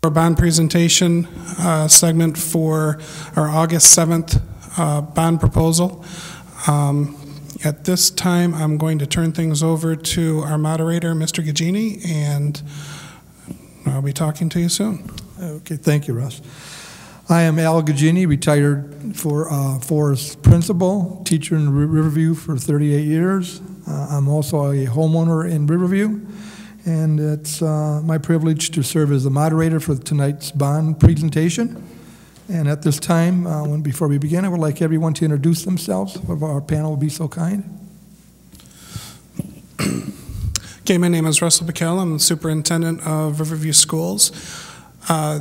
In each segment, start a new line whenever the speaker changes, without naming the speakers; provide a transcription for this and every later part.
Our bond presentation segment for our August 7th bond proposal. At this time, I'm going to turn things over to our moderator, Mr. Gagini, and I'll be talking to you soon.
Okay, thank you, Russ. I am Al Gagini, retired forest principal, teacher in Riverview for 38 years. I'm also a homeowner in Riverview, and it's my privilege to serve as the moderator for tonight's bond presentation. And at this time, before we begin, I would like everyone to introduce themselves, if our panel will be so kind.
Okay, my name is Russell Bacall. I'm the superintendent of Riverview Schools.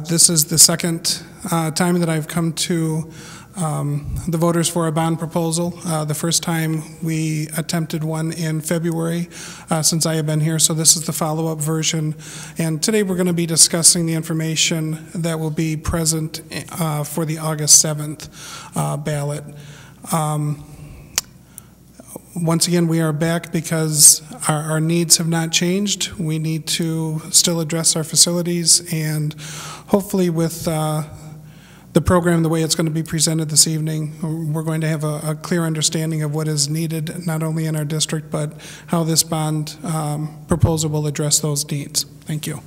This is the second time that I've come to the voters for a bond proposal. The first time we attempted one in February since I have been here, so this is the follow-up version. And today we're going to be discussing the information that will be present for the August 7th ballot. Once again, we are back because our needs have not changed. We need to still address our facilities, and hopefully with the program, the way it's going to be presented this evening, we're going to have a clear understanding of what is needed, not only in our district, but how this bond proposal will address those needs. Thank you.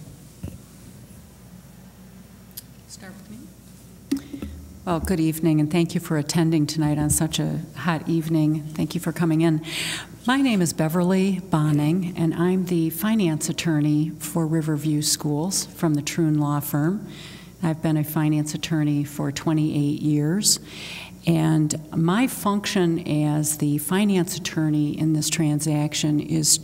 Start with me. Well, good evening, and thank you for attending tonight on such a hot evening. Thank you for coming in. My name is Beverly Bonning, and I'm the finance attorney for Riverview Schools from the Troon Law Firm. I've been a finance attorney for 28 years, and my function as the finance attorney in this transaction is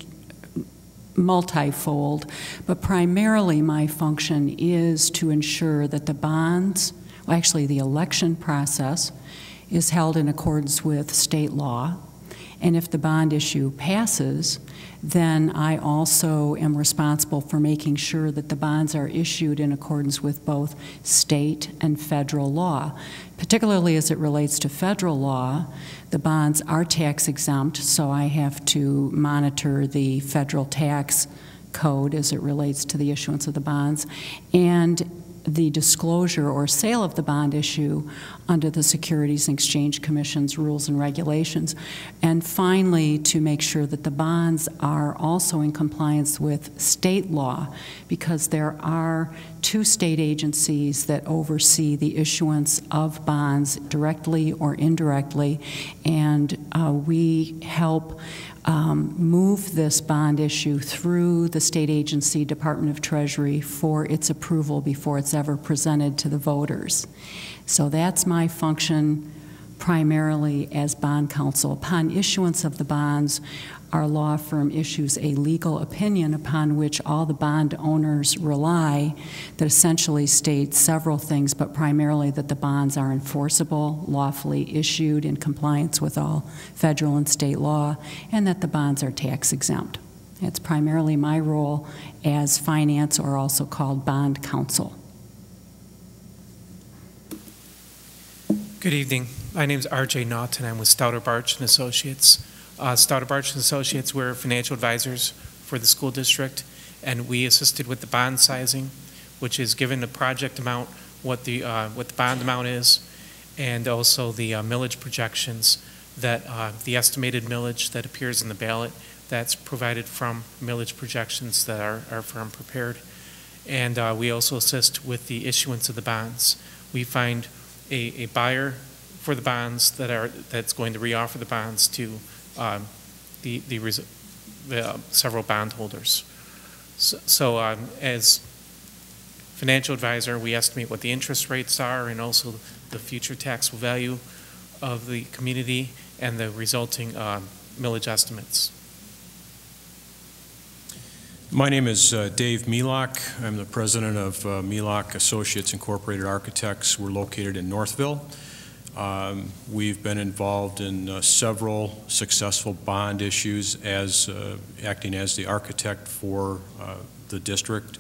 multifold, but primarily my function is to ensure that the bonds, well, actually the election process, is held in accordance with state law. And if the bond issue passes, then I also am responsible for making sure that the bonds are issued in accordance with both state and federal law. Particularly as it relates to federal law, the bonds are tax exempt, so I have to monitor the federal tax code as it relates to the issuance of the bonds, and the disclosure or sale of the bond issue under the Securities and Exchange Commission's rules and regulations. And finally, to make sure that the bonds are also in compliance with state law, because there are two state agencies that oversee the issuance of bonds directly or indirectly, and we help move this bond issue through the state agency, Department of Treasury, for its approval before it's ever presented to the voters. So that's my function primarily as bond counsel. Upon issuance of the bonds, our law firm issues a legal opinion upon which all the bond owners rely that essentially states several things, but primarily that the bonds are enforceable, lawfully issued in compliance with all federal and state law, and that the bonds are tax exempt. It's primarily my role as finance, or also called bond counsel.
Good evening. My name is R.J. Naughton. I'm with Stouter Barch & Associates. Stouter Barch & Associates, we're financial advisors for the school district, and we assisted with the bond sizing, which is given the project amount, what the bond amount is, and also the millage projections, that the estimated millage that appears in the ballot, that's provided from millage projections that our firm prepared. And we also assist with the issuance of the bonds. We find a buyer for the bonds that's going to reoffer the bonds to the several bondholders. So as financial advisor, we estimate what the interest rates are and also the future taxable value of the community and the resulting millage estimates.
My name is Dave Mielak. I'm the president of Mielak Associates Incorporated Architects. We're located in Northville. We've been involved in several successful bond issues as acting as the architect for the district.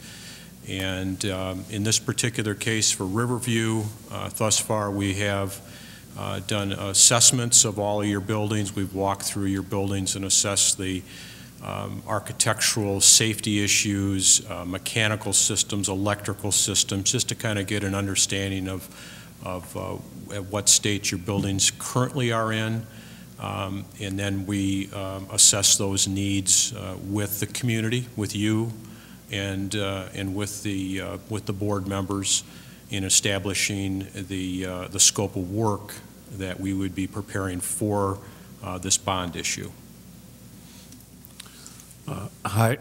And in this particular case for Riverview, thus far we have done assessments of all of your buildings. We've walked through your buildings and assessed the architectural safety issues, mechanical systems, electrical systems, just to kind of get an understanding of at what state your buildings currently are in. And then we assess those needs with the community, with you, and with the board members in establishing the scope of work that we would be preparing for this bond issue.
Hi,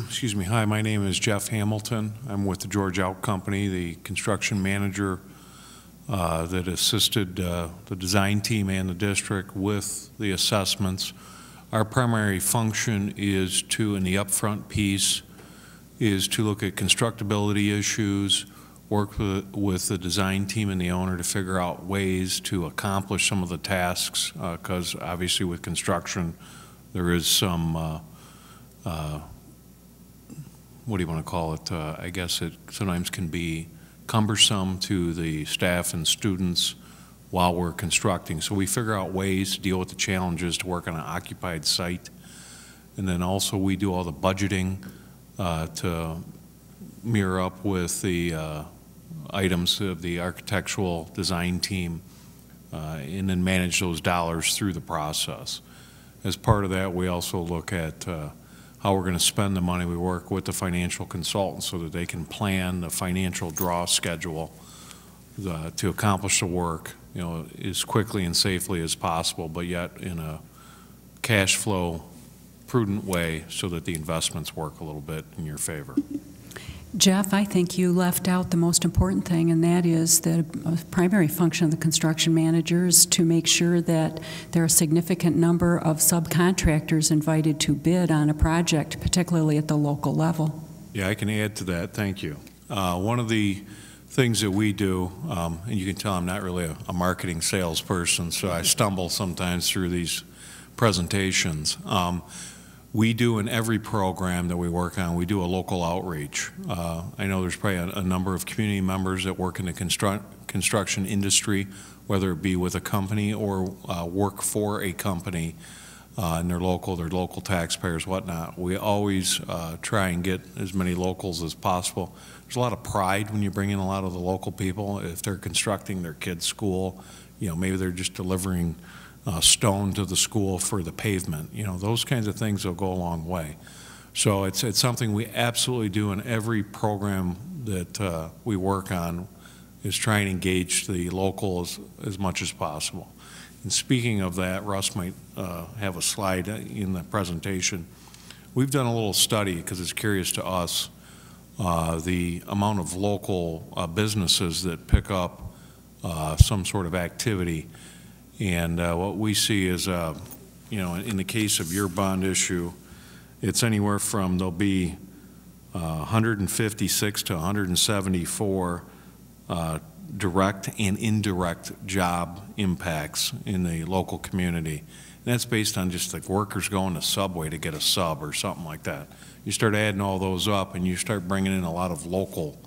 excuse me. Hi, my name is Jeff Hamilton. I'm with the George Out Company, the construction manager that assisted the design team and the district with the assessments. Our primary function is to, in the upfront piece, is to look at constructability issues, work with the design team and the owner to figure out ways to accomplish some of the tasks, because obviously with construction there is some, what do you want to call it? I guess it sometimes can be cumbersome to the staff and students while we're constructing. So we figure out ways to deal with the challenges to work on an occupied site. And then also we do all the budgeting to mirror up with the items of the architectural design team and then manage those dollars through the process. As part of that, we also look at how we're going to spend the money. We work with the financial consultants so that they can plan the financial draw schedule to accomplish the work, you know, as quickly and safely as possible, but yet in a cash flow prudent way so that the investments work a little bit in your favor.
Jeff, I think you left out the most important thing, and that is the primary function of the construction manager is to make sure that there are a significant number of subcontractors invited to bid on a project, particularly at the local level.
Yeah, I can add to that. Thank you. One of the things that we do, and you can tell I'm not really a marketing salesperson, so I stumble sometimes through these presentations. We do in every program that we work on, we do a local outreach. I know there's probably a number of community members that work in the construction industry, whether it be with a company or work for a company, and they're local taxpayers, whatnot. We always try and get as many locals as possible. There's a lot of pride when you bring in a lot of the local people. If they're constructing their kids' school, you know, maybe they're just delivering stone to the school for the pavement. You know, those kinds of things will go a long way. So it's something we absolutely do in every program that we work on, is try and engage the locals as much as possible. And speaking of that, Russ might have a slide in the presentation. We've done a little study because it's curious to us, the amount of local businesses that pick up some sort of activity. And what we see is, you know, in the case of your bond issue, it's anywhere from, there'll be 156 to 174 direct and indirect job impacts in the local community. And that's based on just like workers going to Subway to get a sub or something like that. You start adding all those up and you start bringing in a lot of local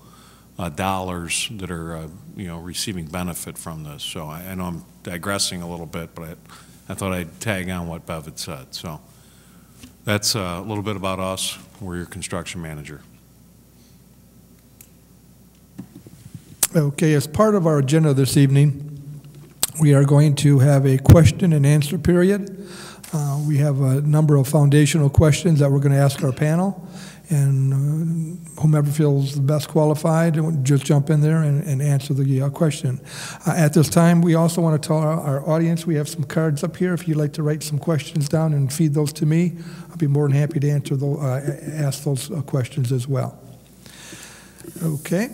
dollars that are, you know, receiving benefit from this. So I know I'm digressing a little bit, but I thought I'd tag on what Bev had said. So that's a little bit about us. We're your construction manager.
Okay, as part of our agenda this evening, we are going to have a question and answer period. We have a number of foundational questions that we're going to ask our panel, and whomever feels the best qualified, just jump in there and answer the question. At this time, we also want to tell our audience we have some cards up here. If you'd like to write some questions down and feed those to me, I'll be more than happy to answer ask those questions as well. Okay.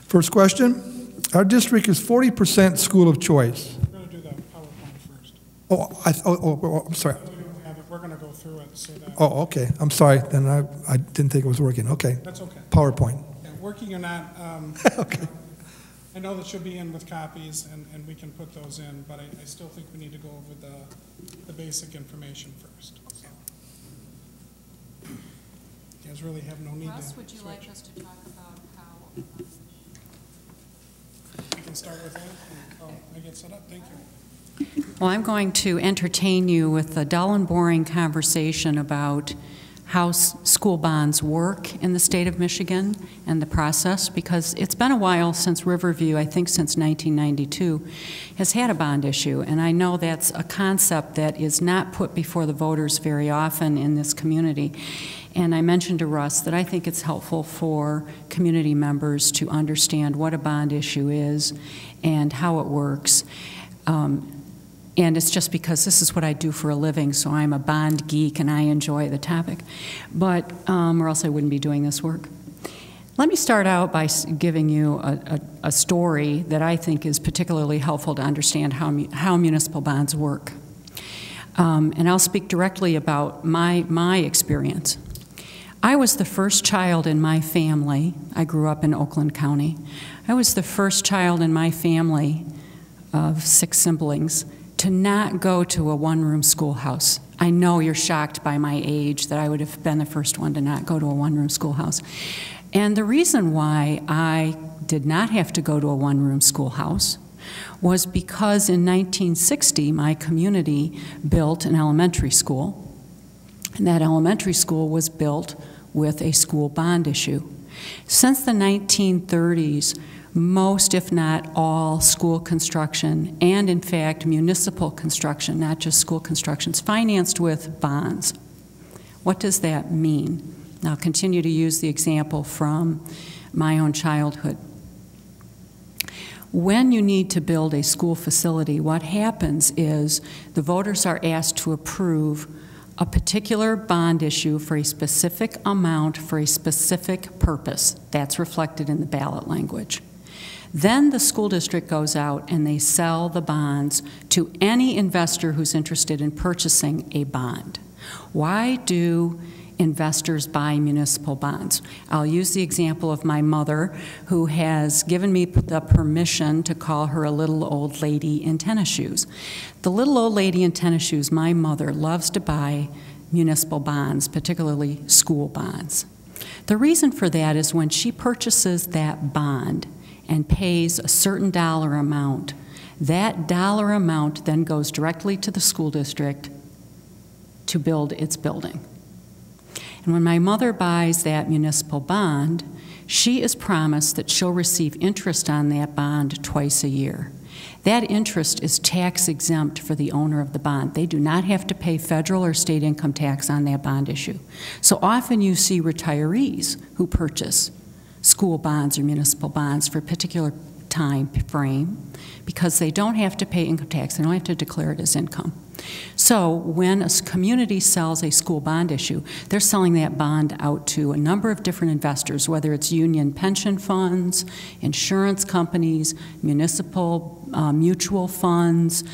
First question. Our district is 40% school of choice.
We're going to do the PowerPoint first.
I'm sorry.
We're going to go through it so that...
Oh, okay. I'm sorry. Then I didn't think it was working. Okay.
That's okay.
PowerPoint.
Yeah, working or not,
okay.
I know that she'll be in with copies, and we can put those in, but I still think we need to go over the basic information first. So. You guys really have no need
Russ,
to
would you
switch.
like us to talk about how...
We can start with that. Oh, I get set up. Thank you.
Well, I'm going to entertain you with a dull and boring conversation about how school bonds work in the state of Michigan and the process, because it's been a while since Riverview, I think since 1992, has had a bond issue. And I know that's a concept that is not put before the voters very often in this community. And I mentioned to Russ that I think it's helpful for community members to understand what a bond issue is and how it works. And it's just because this is what I do for a living, so I'm a bond geek and I enjoy the topic, but or else I wouldn't be doing this work. Let me start out by giving you a story that I think is particularly helpful to understand how municipal bonds work. And I'll speak directly about my experience. I was the first child in my family. I grew up in Oakland County. I was the first child in my family of 6 siblings to not go to a one-room schoolhouse. I know you're shocked by my age that I would have been the first one to not go to a one-room schoolhouse. And the reason why I did not have to go to a one-room schoolhouse was because in 1960, my community built an elementary school, and that elementary school was built with a school bond issue. Since the 1930s, most, if not all, school construction, and in fact municipal construction, not just school construction, is financed with bonds. What does that mean? I'll continue to use the example from my own childhood. When you need to build a school facility, what happens is the voters are asked to approve a particular bond issue for a specific amount for a specific purpose. That's reflected in the ballot language. Then the school district goes out and they sell the bonds to any investor who's interested in purchasing a bond. Why do investors buy municipal bonds? I'll use the example of my mother, who has given me the permission to call her a little old lady in tennis shoes. The little old lady in tennis shoes, my mother, loves to buy municipal bonds, particularly school bonds. The reason for that is when she purchases that bond and pays a certain dollar amount, that dollar amount then goes directly to the school district to build its building. And when my mother buys that municipal bond, she is promised that she'll receive interest on that bond twice a year. That interest is tax exempt for the owner of the bond. They do not have to pay federal or state income tax on that bond issue. So often you see retirees who purchase school bonds or municipal bonds for a particular time frame because they don't have to pay income tax. They don't have to declare it as income. So when a community sells a school bond issue, they're selling that bond out to a number of different investors, whether it's union pension funds, insurance companies, municipal mutual funds.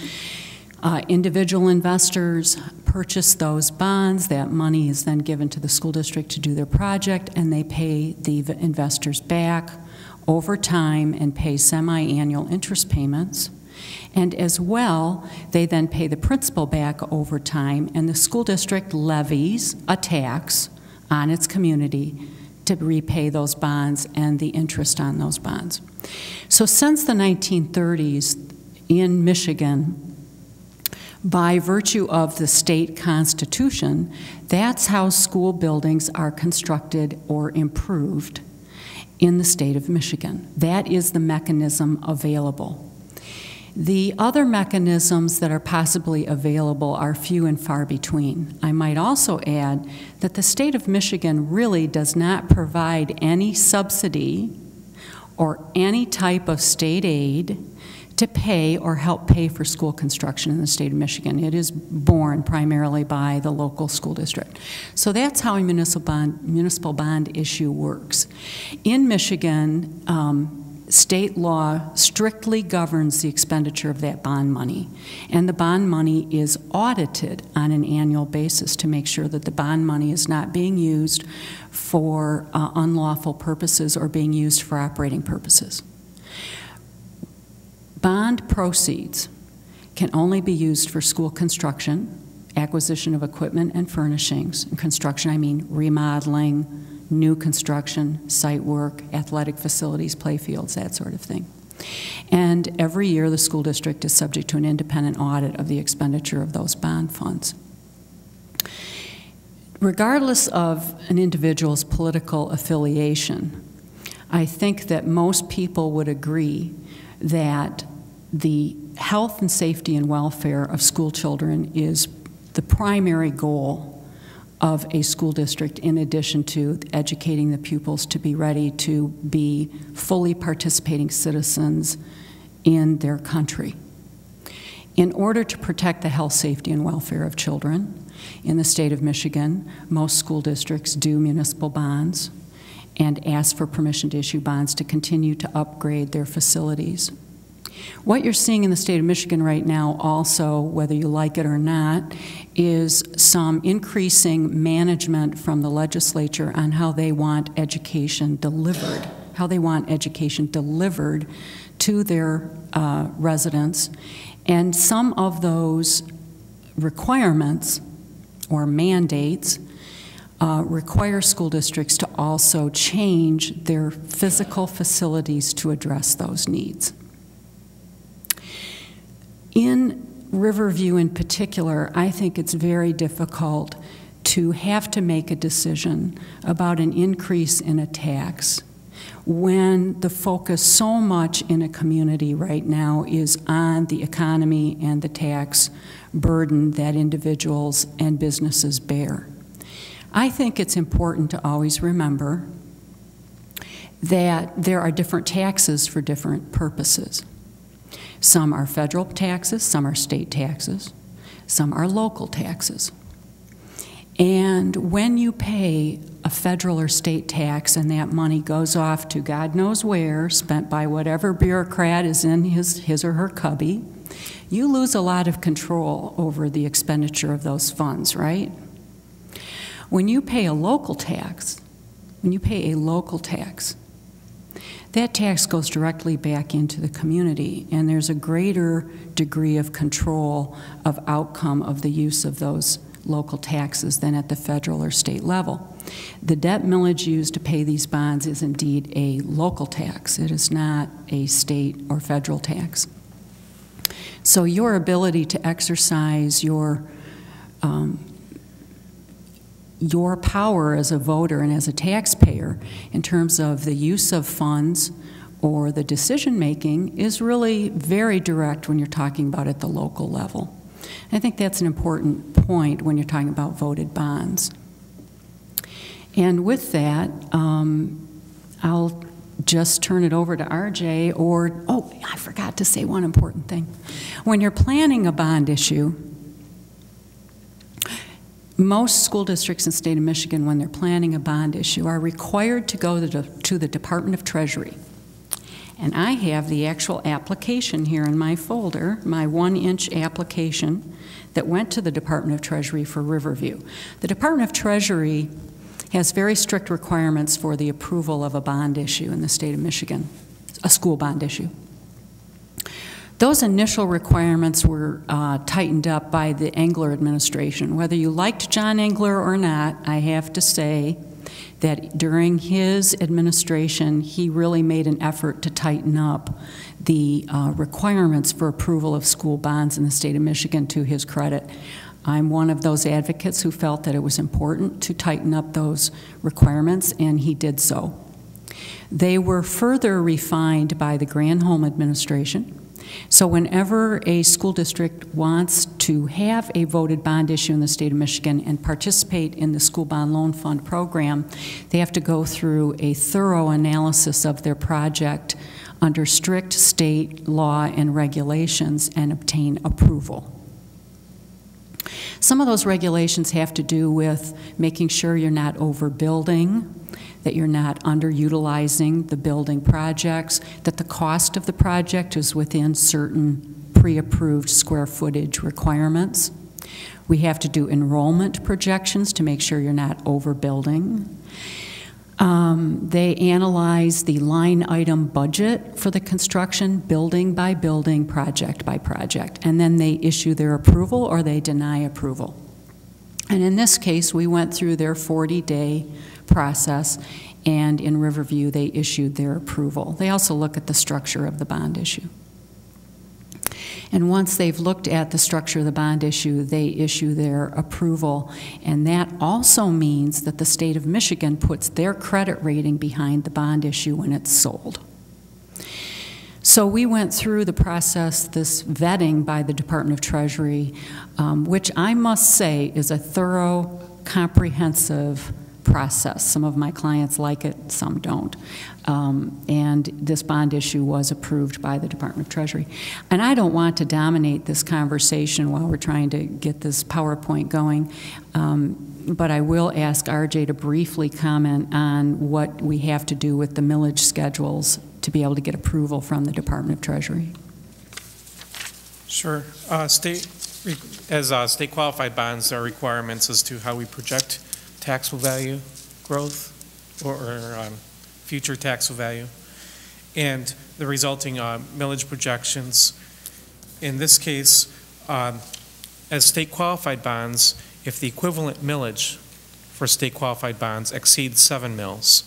Individual investors purchase those bonds. That money is then given to the school district to do their project, and they pay the investors back over time and pay semi-annual interest payments. And as well, they then pay the principal back over time, and the school district levies a tax on its community to repay those bonds and the interest on those bonds. So since the 1930s in Michigan, by virtue of the state constitution, that's how school buildings are constructed or improved in the state of Michigan. That is the mechanism available. The other mechanisms that are possibly available are few and far between. I might also add that the state of Michigan really does not provide any subsidy or any type of state aid to pay or help pay for school construction in the state of Michigan. It is borne primarily by the local school district. So that's how a municipal bond issue works. In Michigan, state law strictly governs the expenditure of that bond money, and the bond money is audited on an annual basis to make sure that the bond money is not being used for unlawful purposes or being used for operating purposes. Bond proceeds can only be used for school construction, acquisition of equipment and furnishings. In construction, I mean remodeling, new construction, site work, athletic facilities, playfields, that sort of thing. And every year, the school district is subject to an independent audit of the expenditure of those bond funds. Regardless of an individual's political affiliation, I think that most people would agree that the health and safety and welfare of school children is the primary goal of a school district, in addition to educating the pupils to be ready to be fully participating citizens in their country. In order to protect the health, safety, and welfare of children in the state of Michigan, most school districts do municipal bonds and ask for permission to issue bonds to continue to upgrade their facilities. What you're seeing in the state of Michigan right now also, whether you like it or not, is some increasing management from the legislature on how they want education delivered, to their residents. And some of those requirements or mandates require school districts to also change their physical facilities to address those needs. In Riverview in particular, I think it's very difficult to have to make a decision about an increase in a tax when the focus so much in a community right now is on the economy and the tax burden that individuals and businesses bear. I think it's important to always remember that there are different taxes for different purposes. Some are federal taxes, some are state taxes, some are local taxes. And when you pay a federal or state tax and that money goes off to God knows where, spent by whatever bureaucrat is in his or her cubby, you lose a lot of control over the expenditure of those funds, right? When you pay a local tax, that tax goes directly back into the community, and there's a greater degree of control of outcome of the use of those local taxes than at the federal or state level. The debt millage used to pay these bonds is indeed a local tax. It is not a state or federal tax. So your ability to exercise your power as a voter and as a taxpayer in terms of the use of funds or the decision making is really very direct when you're talking about at the local level. I think that's an important point when you're talking about voted bonds. And with that, I'll just turn it over to RJ, oh, I forgot to say one important thing. When you're planning a bond issue, most school districts in the state of Michigan, when they're planning a bond issue, are required to go to the Department of Treasury. And I have the actual application here in my folder, my 1-inch application that went to the Department of Treasury for Riverview. The Department of Treasury has very strict requirements for the approval of a bond issue in the state of Michigan, a school bond issue. Those initial requirements were tightened up by the Engler administration. Whether you liked John Engler or not, I have to say that during his administration, he really made an effort to tighten up the requirements for approval of school bonds in the state of Michigan, to his credit. I'm one of those advocates who felt that it was important to tighten up those requirements, and he did so. They were further refined by the Granholm administration. So whenever a school district wants to have a voted bond issue in the state of Michigan and participate in the school bond loan fund program, they have to go through a thorough analysis of their project under strict state law and regulations and obtain approval. Some of those regulations have to do with making sure you're not overbuilding, that you're not underutilizing the building projects, that the cost of the project is within certain pre-approved square footage requirements. We have to do enrollment projections to make sure you're not overbuilding. They analyze the line item budget for the construction, building by building, project by project, and then they issue their approval or they deny approval. And in this case, we went through their 40-day process, and in Riverview, they issued their approval. They also look at the structure of the bond issue. And once they've looked at the structure of the bond issue, they issue their approval. And that also means that the state of Michigan puts their credit rating behind the bond issue when it's sold. So we went through the process, this vetting by the Department of Treasury, which I must say is a thorough, comprehensive process. Some of my clients like it, some don't. And this bond issue was approved by the Department of Treasury. And I don't want to dominate this conversation while we're trying to get this PowerPoint going, but I will ask RJ to briefly comment on what we have to do with the millage schedules to be able to get approval from the Department of Treasury.
Sure. State qualified bonds are requirements as to how we project taxable value growth or future taxable value, and the resulting millage projections. In this case, as state qualified bonds, if the equivalent millage for state qualified bonds exceeds 7 mills,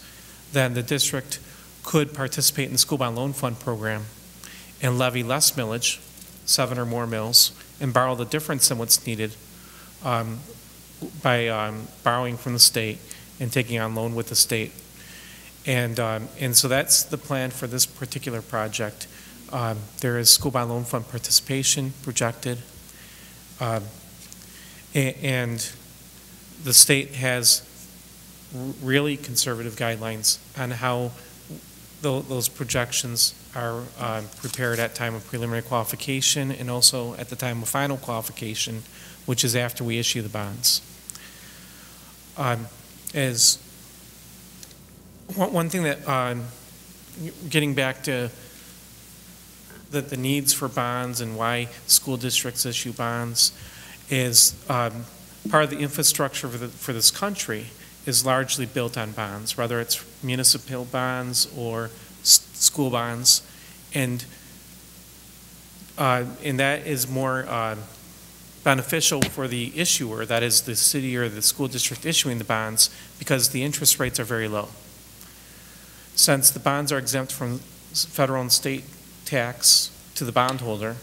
then the district could participate in the school bond loan fund program and levy less millage, 7 or more mills, and borrow the difference in what's needed by borrowing from the state and taking on loan with the state. And so that's the plan for this particular project. There is school bond loan fund participation projected, and the state has really conservative guidelines on how those projections are prepared at time of preliminary qualification and also at the time of final qualification, which is after we issue the bonds. As one thing that, getting back to the needs for bonds and why school districts issue bonds, is part of the infrastructure for this country is largely built on bonds, whether it's municipal bonds or school bonds, and that is more beneficial for the issuer, that is the city or the school district issuing the bonds, because the interest rates are very low. Since the bonds are exempt from federal and state tax to the bondholder,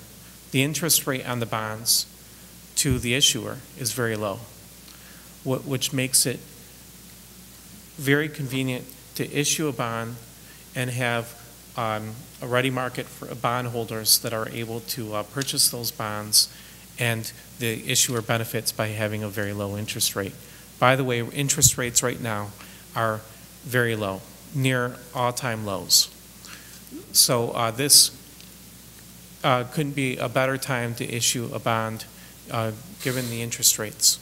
the interest rate on the bonds to the issuer is very low, which makes it very convenient to issue a bond and have a ready market for bondholders that are able to purchase those bonds, and the issuer benefits by having a very low interest rate. By the way, interest rates right now are very low, near all-time lows. So this couldn't be a better time to issue a bond given the interest rates.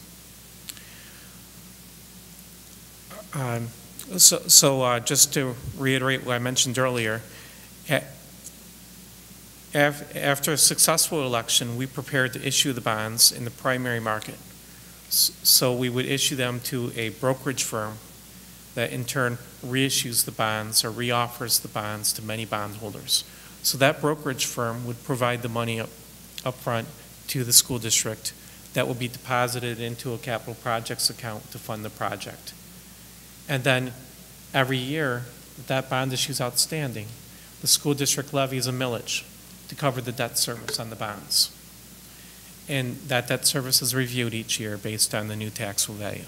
Just to reiterate what I mentioned earlier, after a successful election, we prepared to issue the bonds in the primary market. So we would issue them to a brokerage firm that in turn reissues the bonds or reoffers the bonds to many bondholders. So that brokerage firm would provide the money up front to the school district that will be deposited into a capital projects account to fund the project. And then every year that bond issue is outstanding, the school district levies a millage to cover the debt service on the bonds. And that debt service is reviewed each year based on the new taxable value.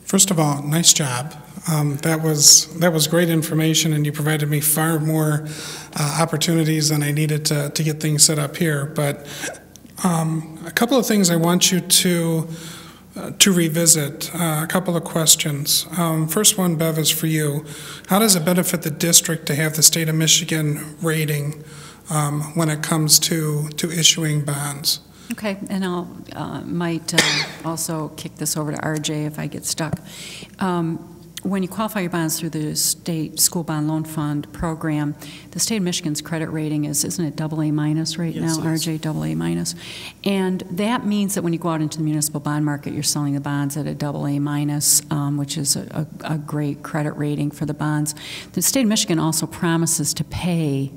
First of all, nice job. That was great information, and you provided me far more opportunities than I needed to get things set up here. But a couple of things I want you to revisit, a couple of questions. First one, Bev, is for you. How does it benefit the district to have the state of Michigan rating when it comes to issuing bonds?
Okay, and I'll might also kick this over to RJ if I get stuck. When you qualify your bonds through the state school bond loan fund program, the state of Michigan's credit rating isn't it AA minus right now, RJ, AA minus? And that means that when you go out into the municipal bond market, you're selling the bonds at a AA minus, which is a great credit rating for the bonds. The state of Michigan also promises to pay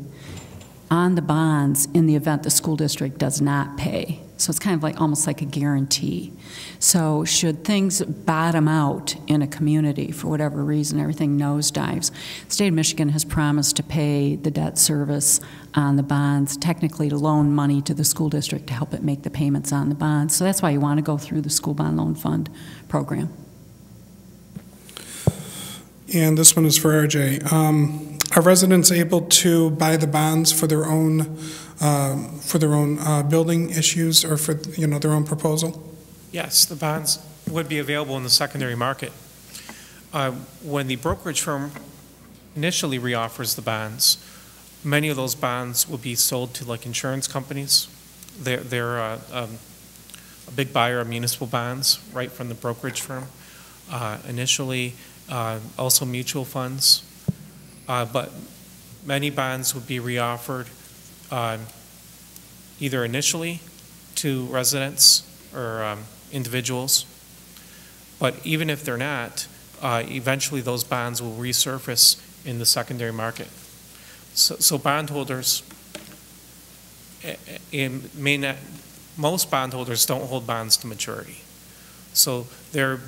on the bonds in the event the school district does not pay. So it's kind of like almost like a guarantee. So should things bottom out in a community for whatever reason, everything nosedives, the state of Michigan has promised to pay the debt service on the bonds, technically to loan money to the school district to help it make the payments on the bonds. So that's why you want to go through the school bond loan fund program.
And this one is for RJ. Are residents able to buy the bonds for their own building issues or for their own proposal?
Yes, the bonds would be available in the secondary market. When the brokerage firm initially reoffers the bonds, many of those bonds will be sold to like insurance companies. They're a big buyer of municipal bonds right from the brokerage firm. Initially, also mutual funds, but many bonds would be reoffered either initially to residents or individuals, but even if they're not, eventually those bonds will resurface in the secondary market. So bondholders most bondholders don't hold bonds to maturity. So they're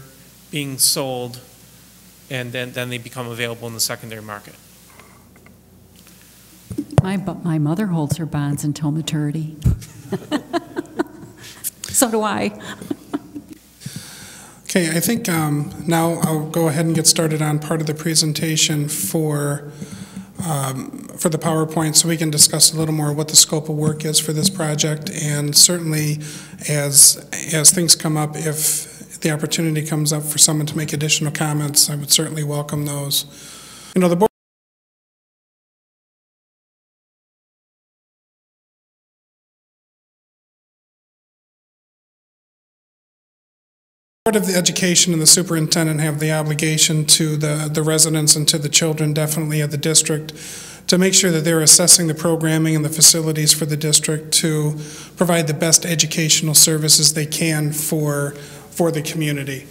being sold and then they become available in the secondary market.
My mother holds her bonds until maturity. So do I.
Okay, I think now I'll go ahead and get started on part of the presentation for the PowerPoint so we can discuss a little more what the scope of work is for this project, and certainly as things come up, if the opportunity comes up for someone to make additional comments, I would certainly welcome those. The board of the Education and the superintendent have the obligation to the residents and to the children, definitely of the district, to make sure that they're assessing the programming and the facilities for the district to provide the best educational services they can for the community.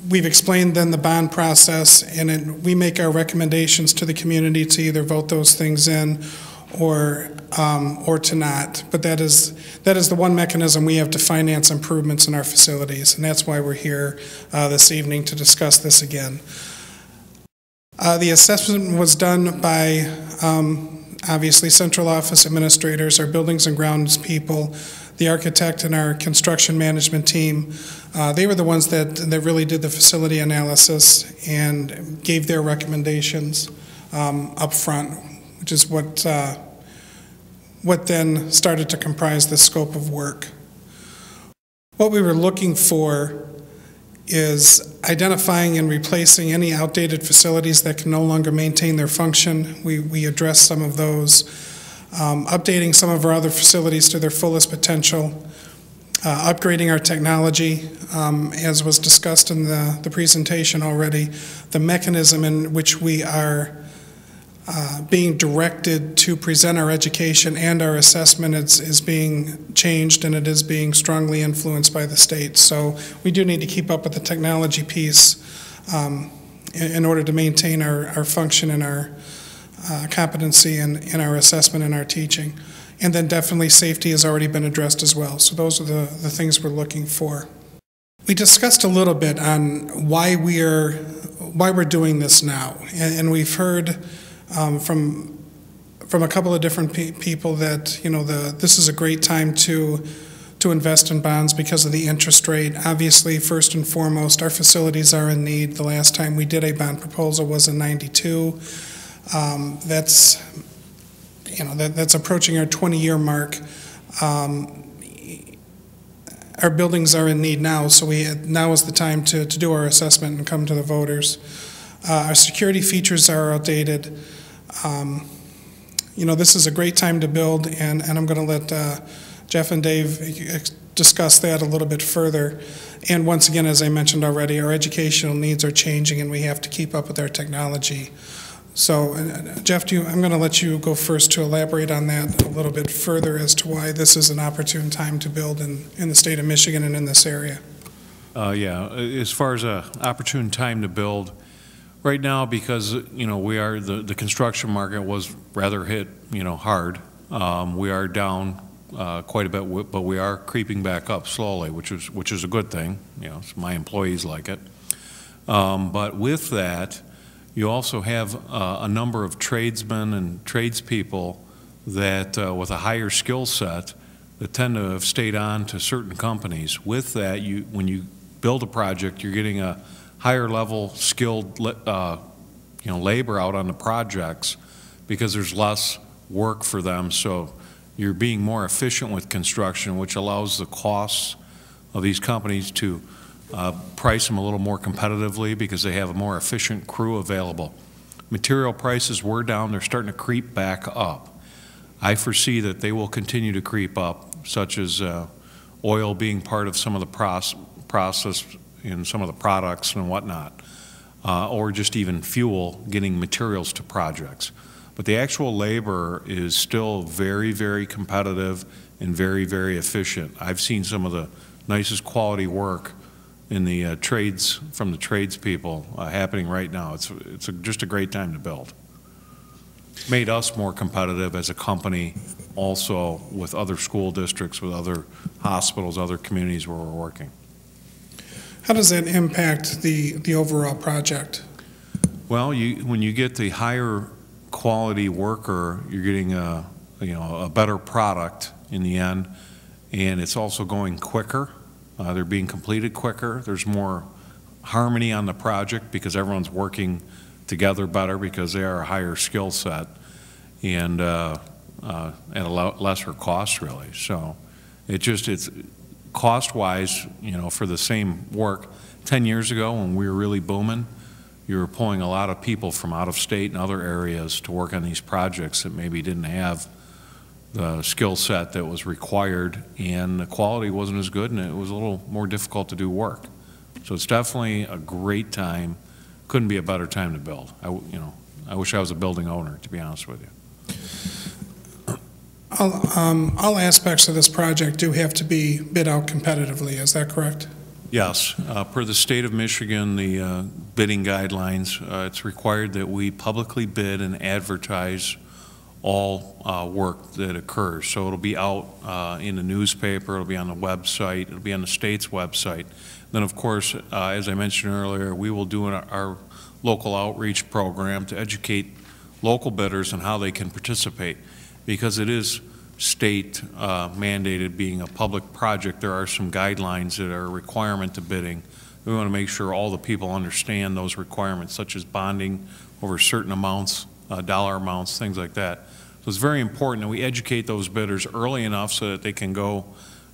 We've explained then the bond process, and we make our recommendations to the community to either vote those things in or to not. But that is the one mechanism we have to finance improvements in our facilities, and that's why we're here this evening to discuss this again. The assessment was done by obviously central office administrators, our buildings and grounds people, the architect, and our construction management team. They were the ones that really did the facility analysis and gave their recommendations up front, which is what then started to comprise the scope of work. What we were looking for is identifying and replacing any outdated facilities that can no longer maintain their function. We addressed some of those. Updating some of our other facilities to their fullest potential. Upgrading our technology, as was discussed in the presentation already, the mechanism in which we are being directed to present our education and our assessment is being changed, and it is being strongly influenced by the state. So we do need to keep up with the technology piece in order to maintain our function and our competency in our assessment and our teaching. And then definitely safety has already been addressed as well. So those are the things we're looking for. We discussed a little bit on why we're doing this now, and we've heard from a couple of different people that this is a great time to invest in bonds because of the interest rate. Obviously, first and foremost, our facilities are in need. The last time we did a bond proposal was in '92. That's approaching our 20-year mark. Our buildings are in need now, so now is the time to do our assessment and come to the voters. Our security features are outdated. This is a great time to build, and I'm going to let Jeff and Dave discuss that a little bit further. And once again, as I mentioned already, our educational needs are changing, and we have to keep up with our technology. So, Jeff, I'm going to let you go first to elaborate on that a little bit further as to why this is an opportune time to build in the state of Michigan and in this area.
Yeah, as far as an opportune time to build, right now, because we are the construction market was rather hit hard. We are down quite a bit, but we are creeping back up slowly, which is a good thing. You know, my employees like it. But with that, you also have a number of tradesmen and tradespeople that, with a higher skill set, that tend to have stayed on to certain companies. With that, when you build a project, you're getting a higher level skilled labor out on the projects because there's less work for them. So you're being more efficient with construction, which allows the costs of these companies to price them a little more competitively because they have a more efficient crew available. Material prices were down. They're starting to creep back up. I foresee that they will continue to creep up, such as oil being part of some of the process in some of the products and whatnot, or just even fuel getting materials to projects. But the actual labor is still very, very competitive and very, very efficient. I've seen some of the nicest quality work in the trades, from the tradespeople happening right now. It's just a great time to build. Made us more competitive as a company, also with other school districts, with other hospitals, other communities where we're working.
How does that impact the overall project?
Well, when you get the higher quality worker, you're getting a better product in the end, and it's also going quicker. They're being completed quicker. There's more harmony on the project because everyone's working together better because they are a higher skill set and at a lesser cost, really. So it's cost-wise, for the same work. 10 years ago, when we were really booming, you were pulling a lot of people from out of state and other areas to work on these projects that maybe didn't have the skill set that was required, and the quality wasn't as good, and it was a little more difficult to do work. So it's definitely a great time. Couldn't be a better time to build. I wish I was a building owner, to be honest with you.
All aspects of this project do have to be bid out competitively, is that correct?
Yes. Per the state of Michigan, the bidding guidelines, it's required that we publicly bid and advertise all work that occurs. So it'll be out in the newspaper, it'll be on the website, it'll be on the state's website. Then, of course, as I mentioned earlier, we will do our local outreach program to educate local bidders on how they can participate. Because it is state mandated, being a public project, there are some guidelines that are a requirement to bidding. We want to make sure all the people understand those requirements, such as bonding over certain amounts, dollar amounts, things like that. So it's very important that we educate those bidders early enough so that they can go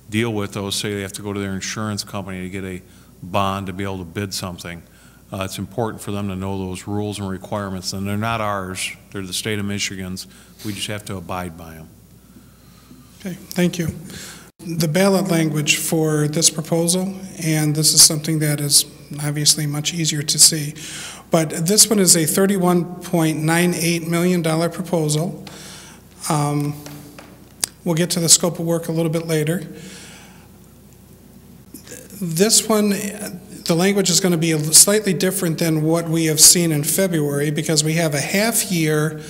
deal with those. Say they have to go to their insurance company to get a bond to be able to bid something. It's important for them to know those rules and requirements, and they're not ours. They're the state of Michigan's. We just have to abide by them.
Okay, thank you. The ballot language for this proposal, and this is something that is obviously much easier to see, but this one is a $31.98 million proposal. We'll get to the scope of work a little bit later. This one, the language is going to be slightly different than what we have seen in February because we have a half year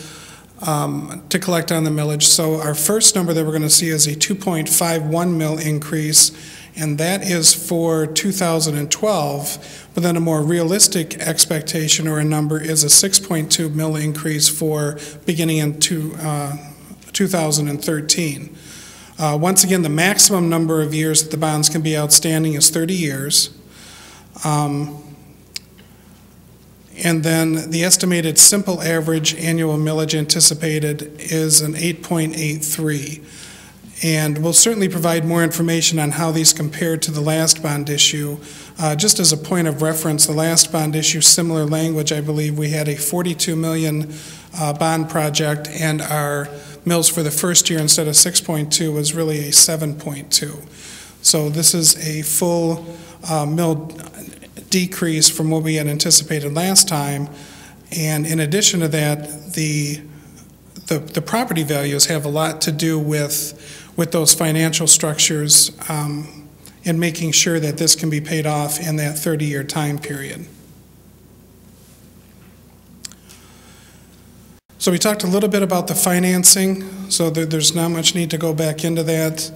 to collect on the millage. So our first number that we're going to see is a 2.51 mil increase, and that is for 2012. But then a more realistic expectation or a number is a 6.2 mil increase for beginning in 2013. Once again, the maximum number of years that the bonds can be outstanding is 30 years. And then the estimated simple average annual millage anticipated is an 8.83. And we'll certainly provide more information on how these compare to the last bond issue. Just as a point of reference, the last bond issue, similar language, I believe we had a 42 million bond project, and our mills for the first year instead of 6.2 was really a 7.2. So this is a full mill decrease from what we had anticipated last time. And in addition to that, the property values have a lot to do with those financial structures and making sure that this can be paid off in that 30-year time period. So we talked a little bit about the financing, so there's not much need to go back into that.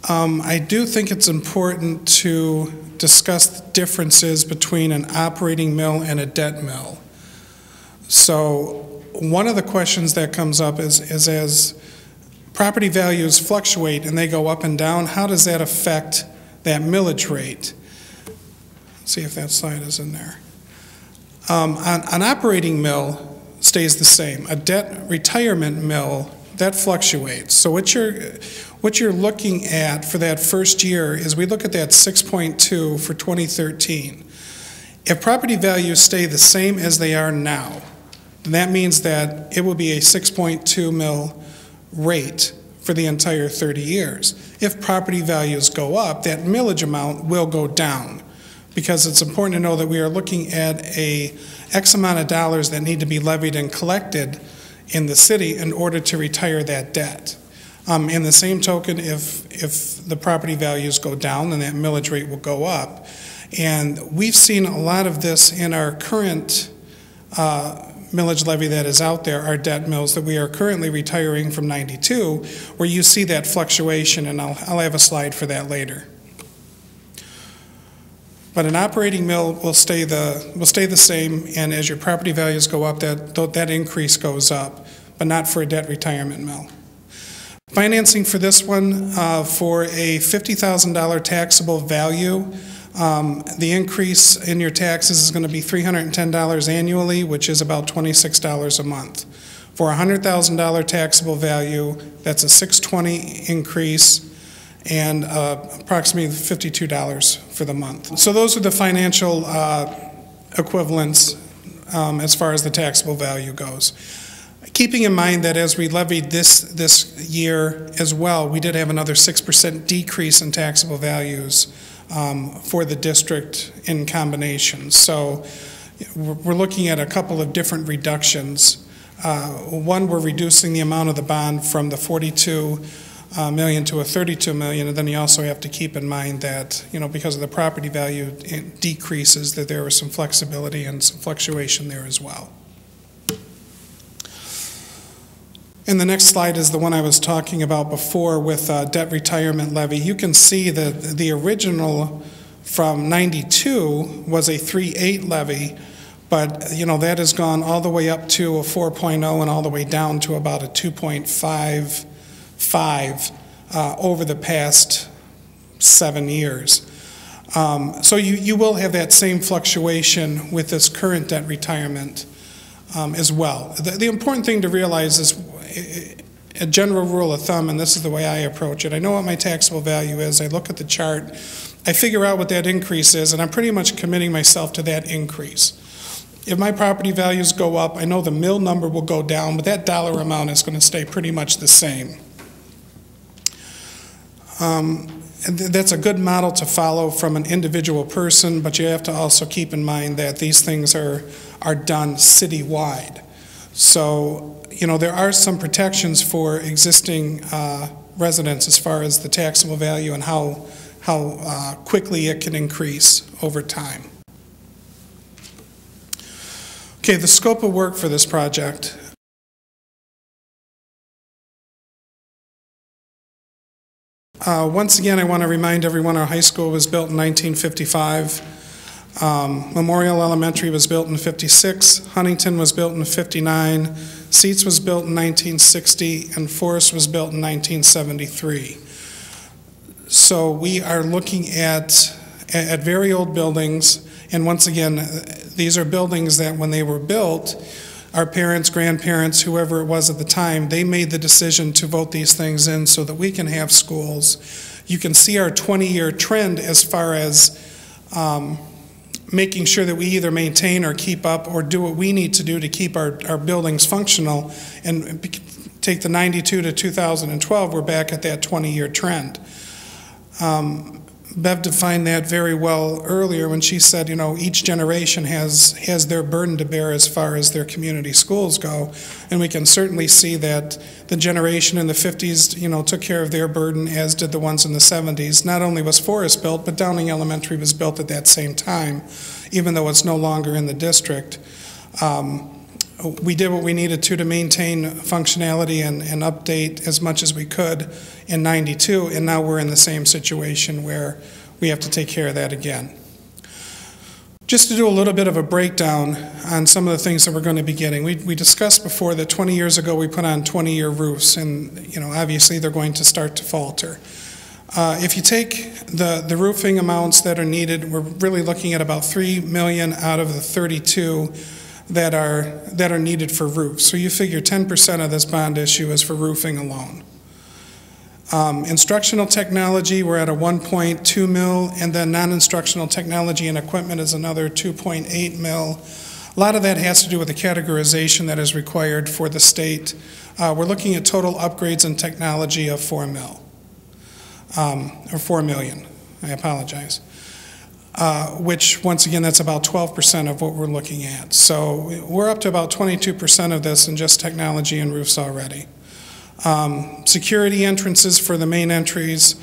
I do think it's important to discuss the differences between an operating mill and a debt mill. So one of the questions that comes up is as property values fluctuate and they go up and down, how does that affect that millage rate? Let's see if that slide is in there. An operating mill stays the same. A debt retirement mill, that fluctuates. So what you're looking at for that first year is we look at that 6.2 for 2013. If property values stay the same as they are now, then that means that it will be a 6.2 mil rate for the entire 30 years. If property values go up, that millage amount will go down, because it's important to know that we are looking at a X amount of dollars that need to be levied and collected in the city in order to retire that debt. In the same token, if the property values go down, then that millage rate will go up. And we've seen a lot of this in our current millage levy that is out there, our debt mills that we are currently retiring from '92, where you see that fluctuation, and I'll have a slide for that later. But an operating mill will stay the same, and as your property values go up, that increase goes up, but not for a debt retirement mill. Financing for this one, for a $50,000 taxable value, the increase in your taxes is going to be $310 annually, which is about $26 a month. For a $100,000 taxable value, that's a $620 increase, and approximately $52 for the month. So those are the financial equivalents as far as the taxable value goes. Keeping in mind that as we levied this year as well, we did have another 6% decrease in taxable values for the district in combination. So we're looking at a couple of different reductions. One, we're reducing the amount of the bond from the 42 million to a 32 million, and then you also have to keep in mind that, because of the property value decreases, that there was some flexibility and some fluctuation there as well. And the next slide is the one I was talking about before with debt retirement levy. You can see that the original from '92 was a 3.8 levy, but that has gone all the way up to a 4.0 and all the way down to about a 2.55 over the past 7 years. So you will have that same fluctuation with this current debt retirement as well. The important thing to realize is a general rule of thumb, and this is the way I approach it. I know what my taxable value is. I look at the chart. I figure out what that increase is, and I'm pretty much committing myself to that increase. If my property values go up, I know the mill number will go down, but that dollar amount is going to stay pretty much the same. And that's a good model to follow from an individual person, but you have to also keep in mind that these things are done citywide. So, there are some protections for existing residents as far as the taxable value and how quickly it can increase over time. Okay, the scope of work for this project. Once again, I want to remind everyone our high school was built in 1955. Memorial Elementary was built in '56. Huntington was built in '59. Seats was built in 1960, and Forest was built in 1973. So we are looking at very old buildings, and once again, these are buildings that when they were built, our parents, grandparents, whoever it was at the time, they made the decision to vote these things in so that we can have schools. You can see our 20-year trend as far as making sure that we either maintain or keep up or do what we need to do to keep our buildings functional. And take the '92 to 2012, we're back at that 20-year trend. Bev defined that very well earlier when she said, you know, each generation has their burden to bear as far as their community schools go. And we can certainly see that the generation in the 50s, you know, took care of their burden, as did the ones in the 70s. Not only was Forest built, but Downing Elementary was built at that same time, even though it's no longer in the district. We did what we needed to maintain functionality and update as much as we could in '92, and now we're in the same situation where we have to take care of that again. Just to do a little bit of a breakdown on some of the things that we're going to be getting. We discussed before that 20 years ago we put on 20-year roofs, and you know, obviously they're going to start to falter. If you take the roofing amounts that are needed, we're really looking at about $3 million out of the 32 that are needed for roofs. So you figure 10% of this bond issue is for roofing alone. Instructional technology, we're at a 1.2 mil, and then non-instructional technology and equipment is another 2.8 mil. A lot of that has to do with the categorization that is required for the state. We're looking at total upgrades in technology of 4 mil, or 4 million, I apologize. Which, once again, that's about 12% of what we're looking at. So we're up to about 22% of this in just technology and roofs already. Security entrances for the main entries,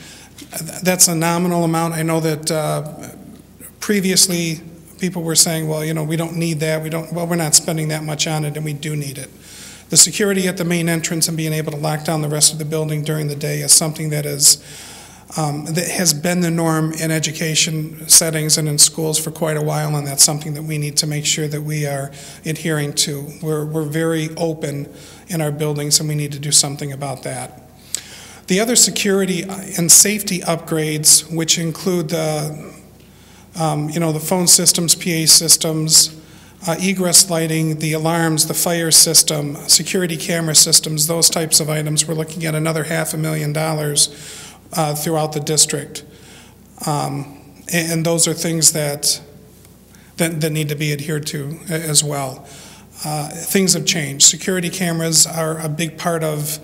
that's a nominal amount. I know that previously people were saying, well, you know, we don't need that. Well, we're not spending that much on it, and we do need it. The security at the main entrance and being able to lock down the rest of the building during the day is something that has been the norm in education settings and in schools for quite a while, and that's something that we need to make sure that we are adhering to. We're very open in our buildings, and we need to do something about that. The other security and safety upgrades, which include the phone systems, PA systems, egress lighting, the alarms, the fire system, security camera systems, those types of items, we're looking at another $500,000 throughout the district. And those are things that need to be adhered to as well. Things have changed. Security cameras are a big part of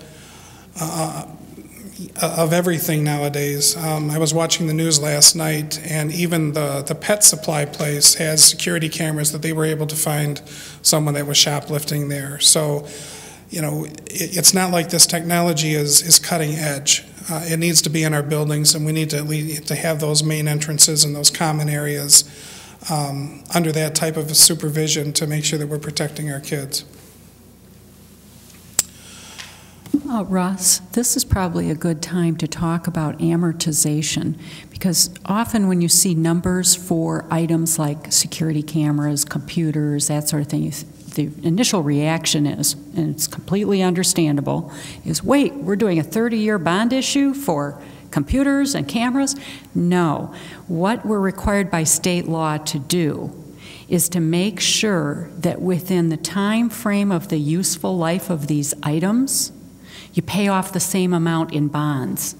everything nowadays. I was watching the news last night, and even the pet supply place has security cameras that they were able to find someone that was shoplifting there. So, you know, it's not like this technology is cutting edge. It needs to be in our buildings, and we need to have those main entrances and those common areas under that type of supervision to make sure that we're protecting our kids.
Russ, this is probably a good time to talk about amortization, because often when you see numbers for items like security cameras, computers, that sort of thing, the initial reaction is, and it's completely understandable, is wait, we're doing a 30-year bond issue for computers and cameras? No. What we're required by state law to do is to make sure that within the time frame of the useful life of these items, you pay off the same amount in bonds.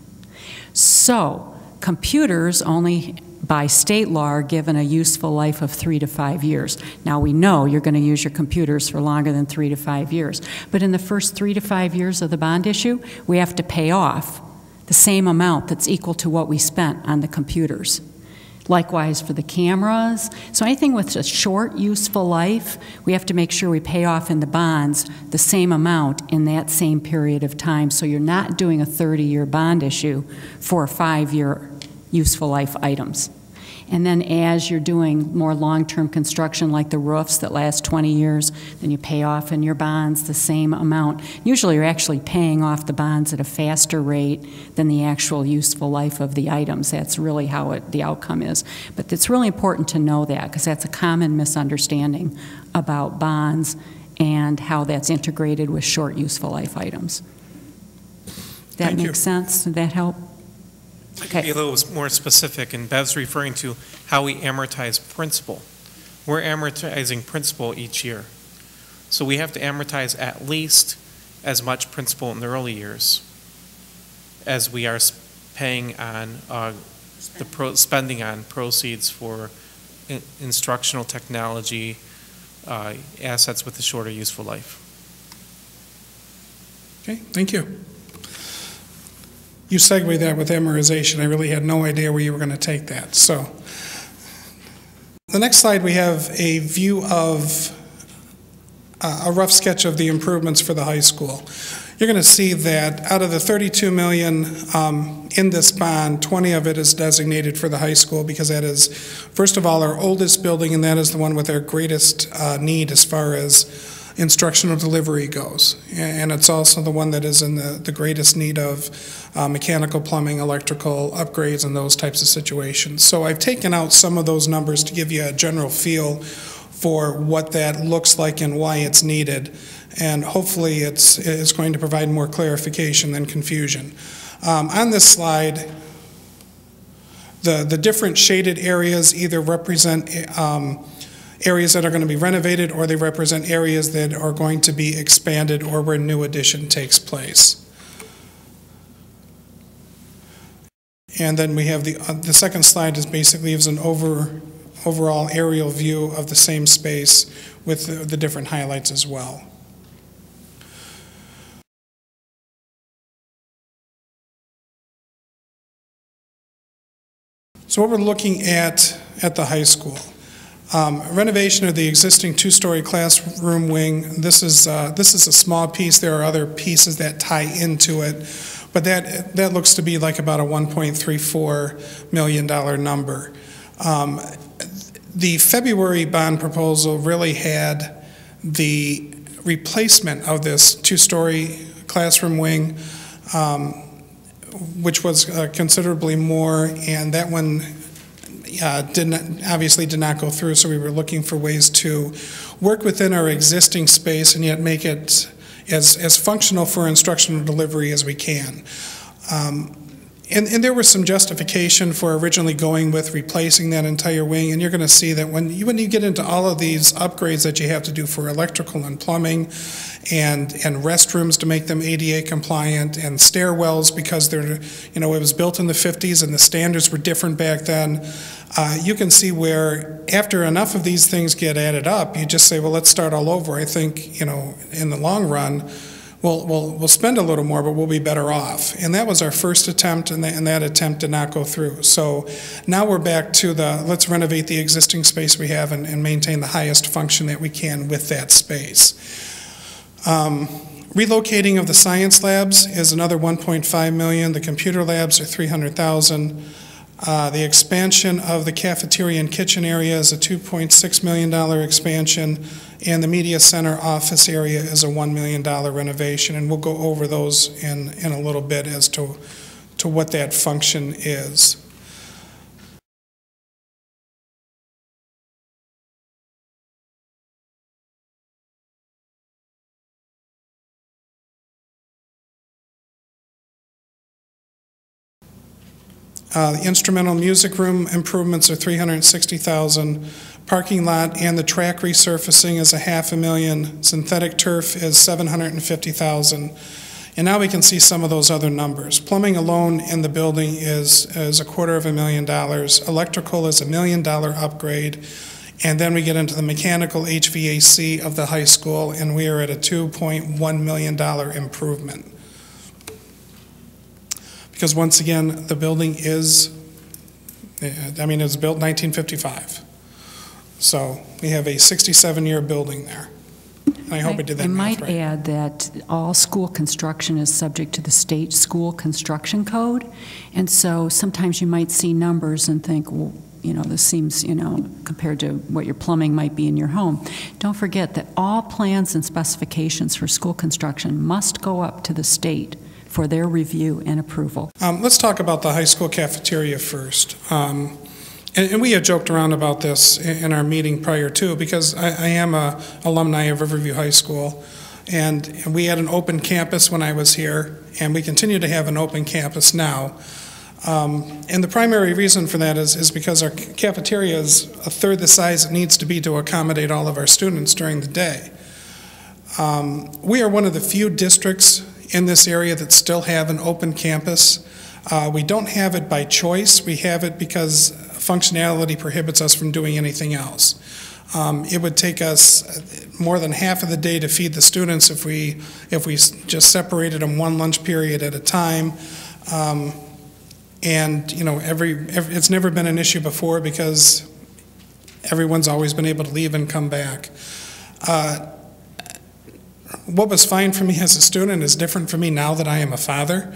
So computers only by state law are given a useful life of 3 to 5 years. Now we know you're going to use your computers for longer than 3 to 5 years, but in the first 3 to 5 years of the bond issue, we have to pay off the same amount that's equal to what we spent on the computers. Likewise for the cameras. So anything with a short useful life, we have to make sure we pay off in the bonds the same amount in that same period of time. So you're not doing a 30-year bond issue for 5-year useful life items. And then as you're doing more long-term construction like the roofs that last 20 years, then you pay off in your bonds the same amount. Usually you're actually paying off the bonds at a faster rate than the actual useful life of the items. That's really how the outcome is. But it's really important to know that, because that's a common misunderstanding about bonds and how that's integrated with short useful life items. That makes sense? Did that help?
I can be a little more specific, and Bev's referring to how we amortize principal. We're amortizing principal each year. So we have to amortize at least as much principal in the early years as we are paying on spending on proceeds for instructional technology, assets with a shorter useful life.
Okay, thank you. you segue that with amortization. I really had no idea where you were going to take that. So, the next slide we have a view of a rough sketch of the improvements for the high school. You're going to see that out of the $32 million in this bond, 20 of it is designated for the high school because that is, first of all, our oldest building, and that is the one with our greatest need as far as instructional delivery goes. And it's also the one that is in the greatest need of mechanical, plumbing, electrical upgrades and those types of situations. So I've taken out some of those numbers to give you a general feel for what that looks like and why it's needed. And hopefully it's going to provide more clarification than confusion. On this slide, the different shaded areas either represent areas that are going to be renovated, or they represent areas that are going to be expanded or where new addition takes place. And then we have the second slide is basically gives an overall aerial view of the same space with the different highlights as well. So what we're looking at the high school. Renovation of the existing two-story classroom wing. This is a small piece. There are other pieces that tie into it, but that looks to be like about a $1.34 million number. The February bond proposal really had the replacement of this two-story classroom wing, which was considerably more, and that one obviously did not go through, so we were looking for ways to work within our existing space and yet make it as functional for instructional delivery as we can. And there was some justification for originally going with replacing that entire wing, and you're going to see that when you get into all of these upgrades that you have to do for electrical and plumbing and restrooms to make them ADA compliant and stairwells because they're, it was built in the 50s and the standards were different back then, you can see where after enough of these things get added up, you just say, well, let's start all over. I think, in the long run, we'll spend a little more, but we'll be better off. And that was our first attempt, and that attempt did not go through. So now we're back to let's renovate the existing space we have and maintain the highest function that we can with that space. Relocating of the science labs is another $1.5 million. The computer labs are $300,000. The expansion of the cafeteria and kitchen area is a $2.6 million expansion, and the media center office area is a $1 million renovation, and we'll go over those in a little bit as to what that function is. The instrumental music room improvements are $360,000. Parking lot and the track resurfacing is a $500,000. Synthetic turf is $750,000. And now we can see some of those other numbers. Plumbing alone in the building is $250,000. Electrical is a $1 million upgrade. And then we get into the mechanical HVAC of the high school, and we are at a $2.1 million improvement. Because once again, the building is, it was built in 1955. So we have a 67-year building there. And I hope I did that math right.
I might add that all school construction is subject to the state school construction code. And so sometimes you might see numbers and think, well, this seems, compared to what your plumbing might be in your home. Don't forget that all plans and specifications for school construction must go up to the state for their review and approval.
Let's talk about the high school cafeteria first. And we had joked around about this in our meeting prior to, because I am an alumni of Riverview High School, and we had an open campus when I was here, and we continue to have an open campus now. And the primary reason for that is because our cafeteria is a third the size it needs to be to accommodate all of our students during the day. We are one of the few districts in this area that still have an open campus. We don't have it by choice. We have it because functionality prohibits us from doing anything else. It would take us more than half of the day to feed the students if we just separated them one lunch period at a time. And, you know, it's never been an issue before because everyone's always been able to leave and come back. What was fine for me as a student is different for me now that I am a father.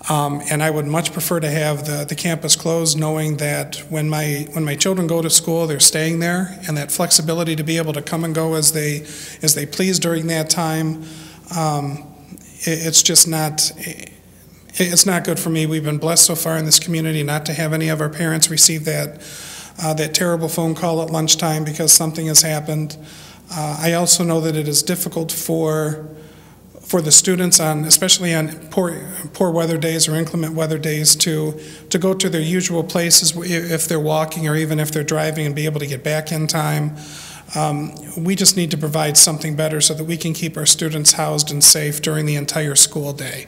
And I would much prefer to have the campus closed, knowing that when my children go to school, they're staying there, and that flexibility to be able to come and go as they please during that time. It's just not. It's not good for me. We've been blessed so far in this community not to have any of our parents receive that terrible phone call at lunchtime because something has happened. I also know that it is difficult for the students, especially on poor weather days or inclement weather days, to go to their usual places if they're walking or even if they're driving and be able to get back in time. We just need to provide something better so that we can keep our students housed and safe during the entire school day.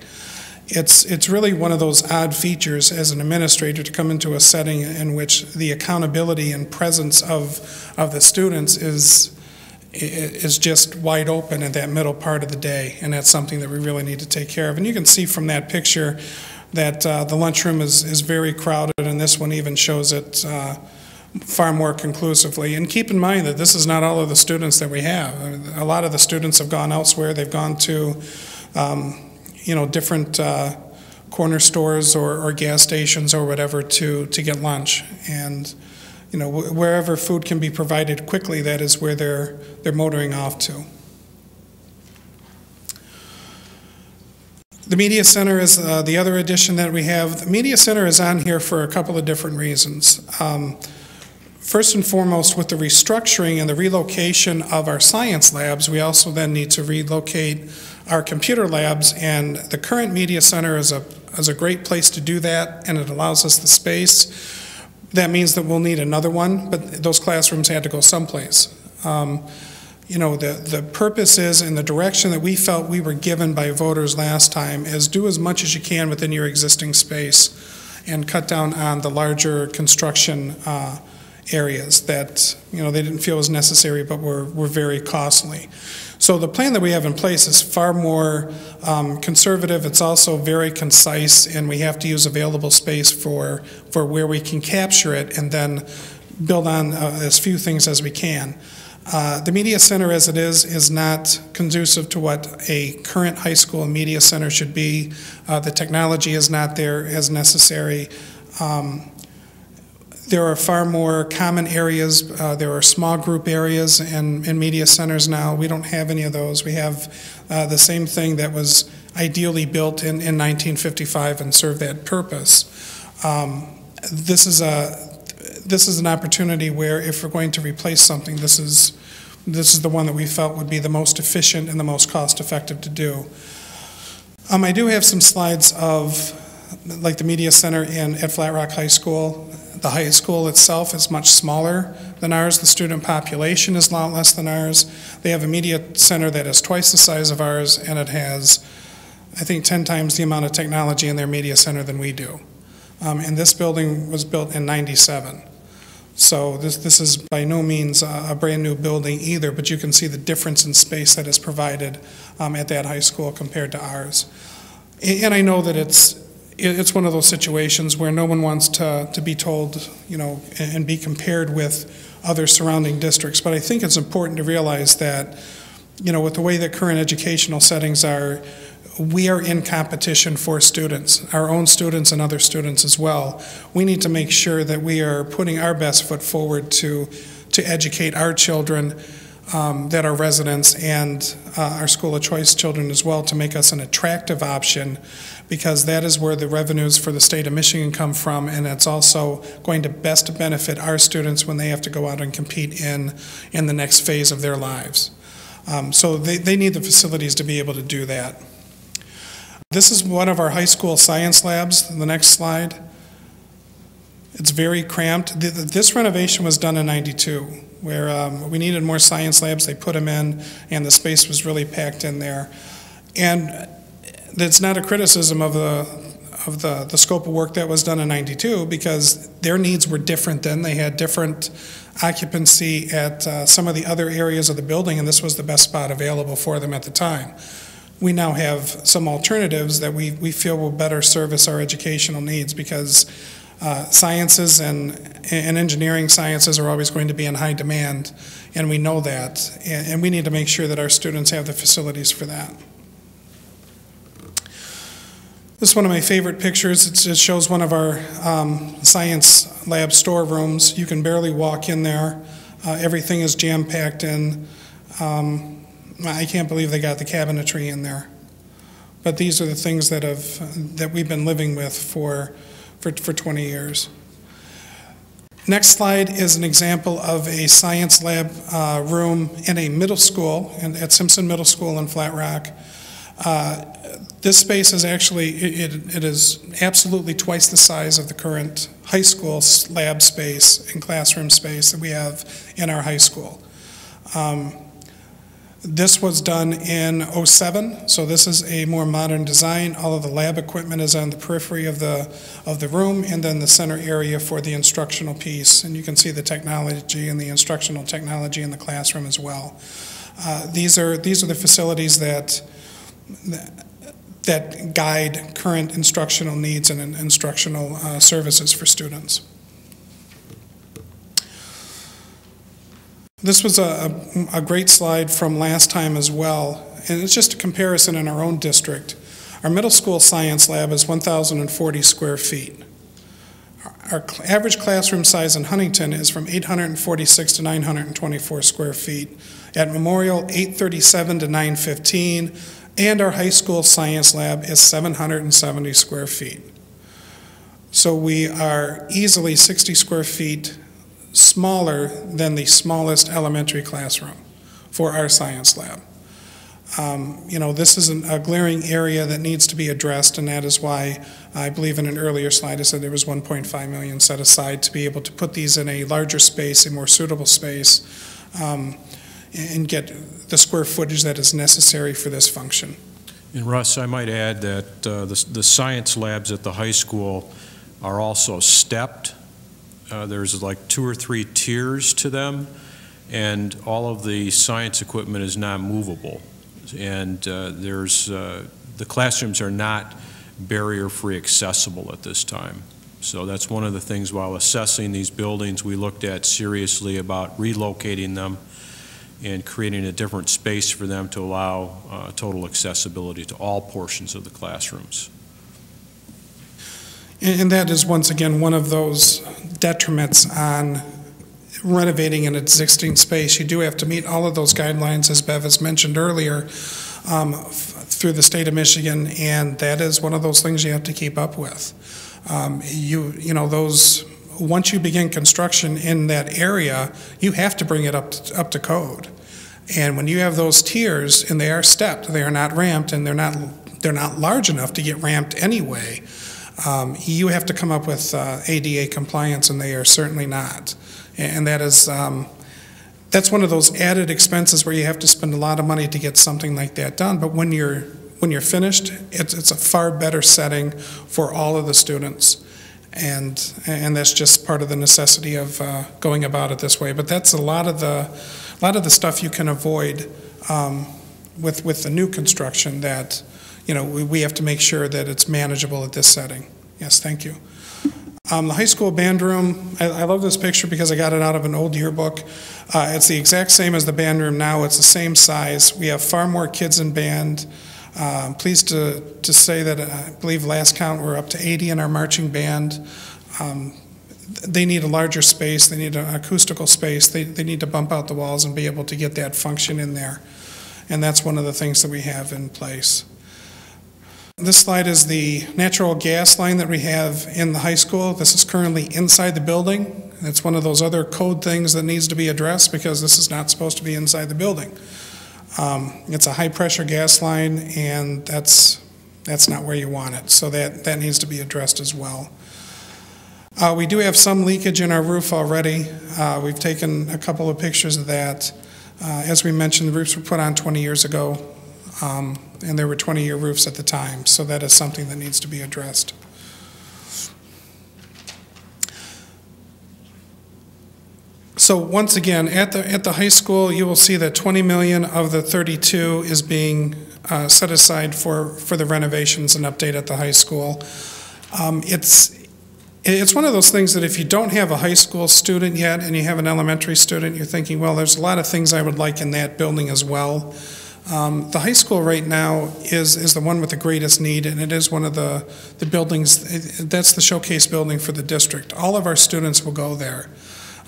It's really one of those odd features as an administrator to come into a setting in which the accountability and presence of the students is just wide open in that middle part of the day, and that's something that we really need to take care of. And you can see from that picture that the lunchroom is very crowded, and this one even shows it far more conclusively. And keep in mind that this is not all of the students that we have. I mean, a lot of the students have gone elsewhere. They've gone to different corner stores or gas stations or whatever to get lunch. And wherever food can be provided quickly, that is where they're motoring off to. The Media Center is the other addition that we have. The Media Center is on here for a couple of different reasons. First and foremost, with the restructuring and the relocation of our science labs, we also then need to relocate our computer labs, and the current Media Center is a great place to do that, and it allows us the space. That means that we'll need another one, but those classrooms had to go someplace. The purpose is, in the direction that we felt we were given by voters last time, is do as much as you can within your existing space and cut down on the larger construction areas that they didn't feel was necessary but were very costly. So the plan that we have in place is far more conservative. It's also very concise, and we have to use available space for where we can capture it and then build on as few things as we can. The Media Center as it is not conducive to what a current high school media center should be. The technology is not there as necessary. There are far more common areas. There are small group areas in media centers now. We don't have any of those. We have the same thing that was ideally built in 1955 and served that purpose. This is an opportunity where, if we're going to replace something, this is the one that we felt would be the most efficient and the most cost-effective to do. I do have some slides of like the Media Center at Flat Rock High School. The high school itself is much smaller than ours. The student population is a lot less than ours. They have a media center that is twice the size of ours, and it has, I think, 10 times the amount of technology in their media center than we do. And this building was built in '97. So this is by no means a brand new building either, but you can see the difference in space that is provided at that high school compared to ours. And I know that it's one of those situations where no one wants to be told, and be compared with other surrounding districts. But I think it's important to realize that, with the way that current educational settings are, we are in competition for students, our own students and other students as well. We need to make sure that we are putting our best foot forward to educate our children that are residents and our school of choice children as well, to make us an attractive option, because that is where the revenues for the state of Michigan come from, and it's also going to best benefit our students when they have to go out and compete in the next phase of their lives. So they need the facilities to be able to do that. This is one of our high school science labs. The next slide. It's very cramped. This renovation was done in '92, where we needed more science labs. They put them in, and the space was really packed in there. And it's not a criticism of the scope of work that was done in '92, because their needs were different then. They had different occupancy at some of the other areas of the building, and this was the best spot available for them at the time. we now have some alternatives that we feel will better service our educational needs, because sciences and engineering sciences are always going to be in high demand, and we know that, and we need to make sure that our students have the facilities for that. This is one of my favorite pictures. It shows one of our science lab storerooms. You can barely walk in there. Everything is jam-packed in. I can't believe they got the cabinetry in there. But these are the things that we've been living with for 20 years. Next slide is an example of a science lab room in a middle school, at Simpson Middle School in Flat Rock. This space is actually, it is absolutely twice the size of the current high school lab space and classroom space that we have in our high school. This was done in '07, so this is a more modern design. All of the lab equipment is on the periphery of the room, and then the center area for the instructional piece. And you can see the technology and the instructional technology in the classroom as well. These are the facilities that guide current instructional needs and instructional services for students. This was a great slide from last time as well, and it's just a comparison in our own district. Our middle school science lab is 1,040 square feet. Our average classroom size in Huntington is from 846 to 924 square feet. At Memorial, 837 to 915, and our high school science lab is 770 square feet. So we are easily 60 square feet smaller than the smallest elementary classroom for our science lab. This is a glaring area that needs to be addressed, and that is why I believe in an earlier slide I said there was $1.5 million set aside to be able to put these in a larger space, a more suitable space, and get the square footage that is necessary for this function.
And Russ, I might add that the science labs at the high school are also stepped. There's like 2 or 3 tiers to them, and all of the science equipment is not movable. And the classrooms are not barrier-free accessible at this time. So that's one of the things while assessing these buildings we looked at seriously about relocating them and creating a different space for them to allow total accessibility to all portions of the classrooms.
And that is, once again, one of those detriments on renovating an existing space. You do have to meet all of those guidelines, as Bev has mentioned earlier, through the state of Michigan, and that is one of those things you have to keep up with. Once you begin construction in that area, you have to bring it up to code. And when you have those tiers, and they are stepped, they are not ramped, and they're not large enough to get ramped anyway, you have to come up with ADA compliance, and they are certainly not. And that is that's one of those added expenses where you have to spend a lot of money to get something like that done. But when you're finished, it's a far better setting for all of the students. And that's just part of the necessity of going about it this way. But that's a lot of the stuff you can avoid with the new construction that we have to make sure that it's manageable at this setting. Yes, thank you. The high school band room, I love this picture because I got it out of an old yearbook. It's the exact same as the band room now. It's the same size. We have far more kids in band. I'm pleased to say that I believe last count we're up to 80 in our marching band. They need a larger space. They need an acoustical space. They need to bump out the walls and be able to get that function in there. And that's one of the things that we have in place. This slide is the natural gas line that we have in the high school. This is currently inside the building. It's one of those other code things that needs to be addressed because this is not supposed to be inside the building. It's a high pressure gas line, and that's not where you want it. So that needs to be addressed as well. We do have some leakage in our roof already. We've taken a couple of pictures of that. As we mentioned, the roofs were put on 20 years ago. And there were 20-year roofs at the time, so that is something that needs to be addressed. So once again, at the high school, you will see that 20 million of the 32 is being set aside for the renovations and update at the high school. It's one of those things that if you don't have a high school student yet and you have an elementary student, you're thinking, well, there's a lot of things I would like in that building as well. The high school right now is the one with the greatest need, and it is one of the buildings, that's the showcase building for the district. All of our students will go there.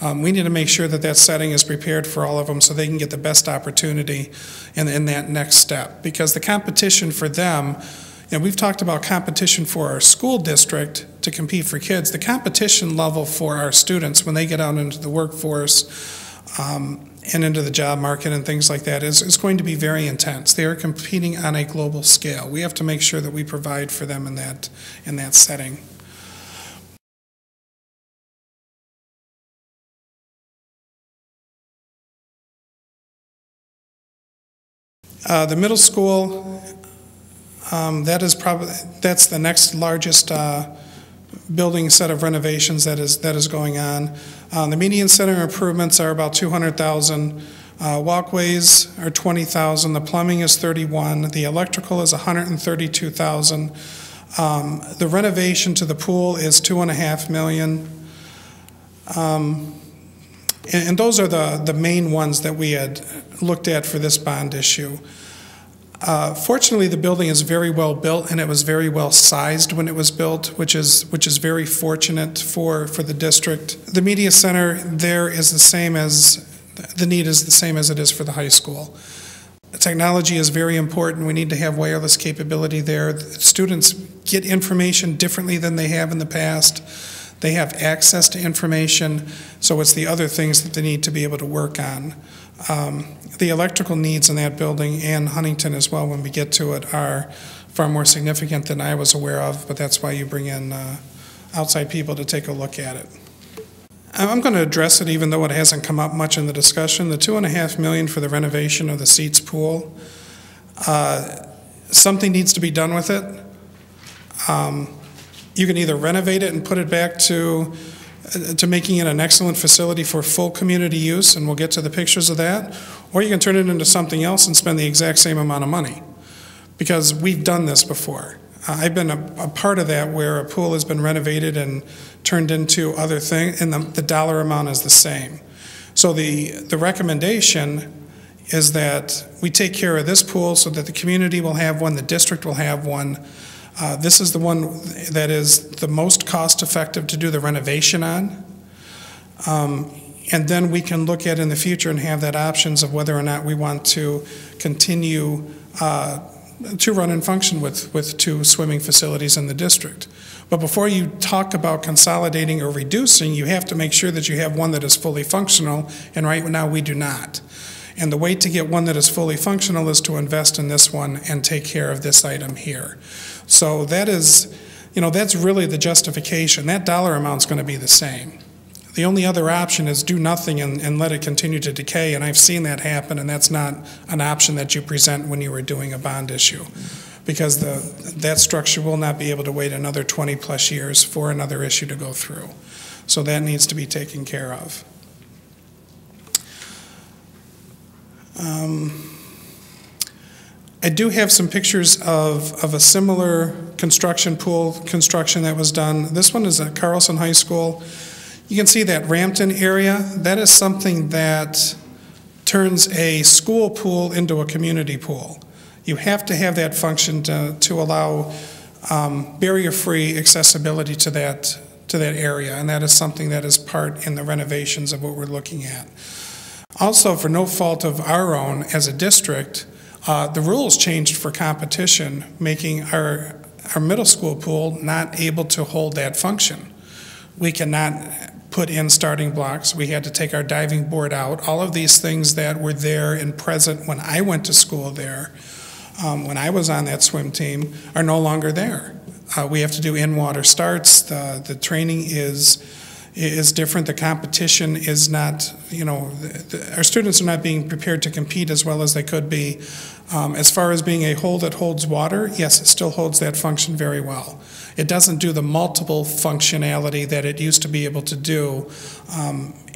We need to make sure that that setting is prepared for all of them so they can get the best opportunity in that next step. Because the competition for them, we've talked about competition for our school district to compete for kids. The competition level for our students when they get out into the workforce and into the job market and things like that is going to be very intense. They are competing on a global scale. We have to make sure that we provide for them in that setting. The middle school, that's the next largest building set of renovations that is going on. The median center improvements are about $200,000. Walkways are $20,000. The plumbing is $31,000. The electrical is $132,000. The renovation to the pool is $2.5 million. And those are the main ones that we had looked at for this bond issue. Fortunately, the building is very well built, and it was very well sized when it was built, which is very fortunate for the district. The media center there is the same as, the need is the same as it is for the high school. Technology is very important. We need to have wireless capability there. Students get information differently than they have in the past. They have access to information, so it's the other things that they need to be able to work on. The electrical needs in that building and Huntington as well, when we get to it, are far more significant than I was aware of, but that's why you bring in outside people to take a look at it. I'm going to address it even though it hasn't come up much in the discussion. The $2.5 million for the renovation of the Seats pool, something needs to be done with it. You can either renovate it and put it back to making it an excellent facility for full community use, and we'll get to the pictures of that, or you can turn it into something else and spend the exact same amount of money, because we've done this before. I've been a part of that where a pool has been renovated and turned into other things, and the dollar amount is the same. So the recommendation is that we take care of this pool so that the community will have one, the district will have one. This is the one that is the most cost-effective to do the renovation on. And then we can look at in the future and have that options of whether or not we want to continue to run and function with two swimming facilities in the district. But before you talk about consolidating or reducing, you have to make sure that you have one that is fully functional, and right now we do not. And the way to get one that is fully functional is to invest in this one and take care of this item here. So that is, that's really the justification. That dollar amount is going to be the same. The only other option is do nothing and let it continue to decay, and I've seen that happen, and that's not an option that you present when you are doing a bond issue, because that structure will not be able to wait another 20 plus years for another issue to go through. So that needs to be taken care of. I do have some pictures of a similar pool construction that was done. This one is at Carlson High School. You can see that Rampton area. That is something that turns a school pool into a community pool. You have to have that function to allow barrier-free accessibility to that area, and that is something that is part in the renovations of what we're looking at. Also, for no fault of our own as a district, the rules changed for competition, making our middle school pool not able to hold that function. We cannot put in starting blocks. We had to take our diving board out. All of these things that were there and present when I went to school there, when I was on that swim team, are no longer there. We have to do in-water starts. The training is is different. The competition is not, our students are not being prepared to compete as well as they could be. As far as being a hole that holds water, yes, it still holds that function very well. It doesn't do the multiple functionality that it used to be able to do.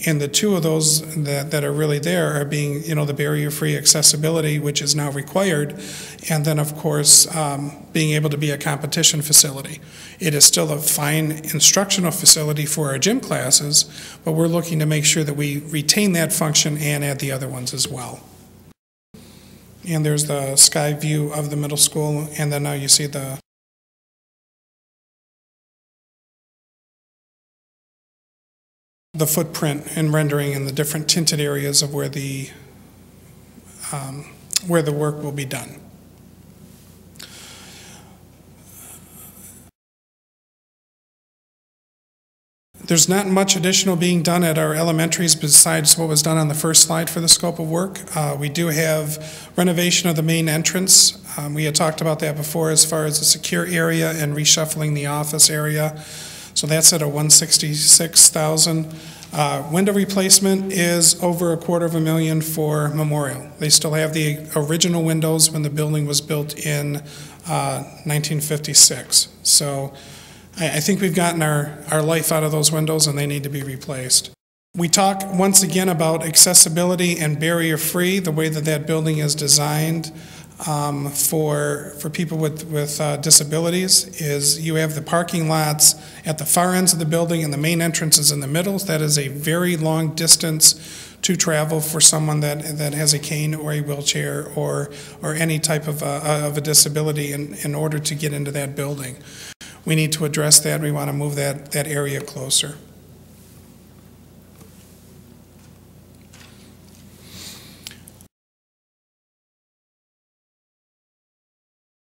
And the two of those that are really there are being, the barrier-free accessibility, which is now required, and then, of course, being able to be a competition facility. It is still a fine instructional facility for our gym classes, but we're looking to make sure that we retain that function and add the other ones as well. And there's the sky view of the middle school, and then now you see the footprint and rendering in the different tinted areas of where the work will be done. There's not much additional being done at our elementaries besides what was done on the first slide for the scope of work. We do have renovation of the main entrance. We had talked about that before as far as the secure area and reshuffling the office area. So that's at a $166,000. Window replacement is over $250,000 for Memorial. They still have the original windows when the building was built in 1956. So I think we've gotten our life out of those windows and they need to be replaced. We talk once again about accessibility and barrier-free, the way that that building is designed for people with disabilities is you have the parking lots at the far ends of the building and the main entrance is in the middle. That is a very long distance to travel for someone that has a cane or a wheelchair or any type of a disability in order to get into that building. We need to address that. We want to move that area closer.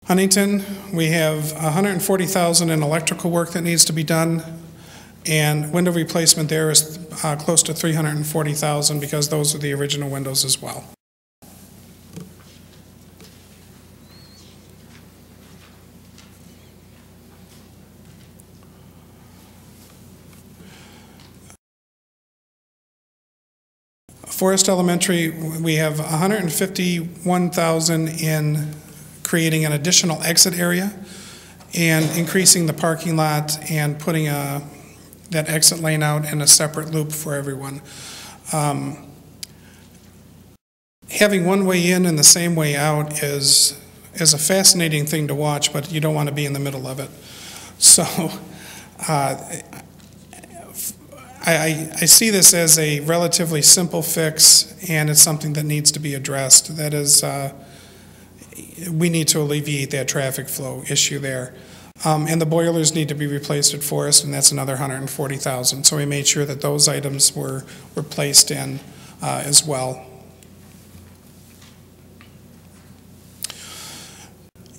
Huntington, we have $140,000 in electrical work that needs to be done, and window replacement there is close to $340,000 because those are the original windows as well. Forest Elementary, we have $151,000 in creating an additional exit area and increasing the parking lot and putting that exit lane out in a separate loop for everyone. Having one way in and the same way out is a fascinating thing to watch, but you don't want to be in the middle of it. So I see this as a relatively simple fix, and it's something that needs to be addressed. That is, we need to alleviate that traffic flow issue there. And the boilers need to be replaced at Forest, and that's another $140,000. So we made sure that those items were placed in as well.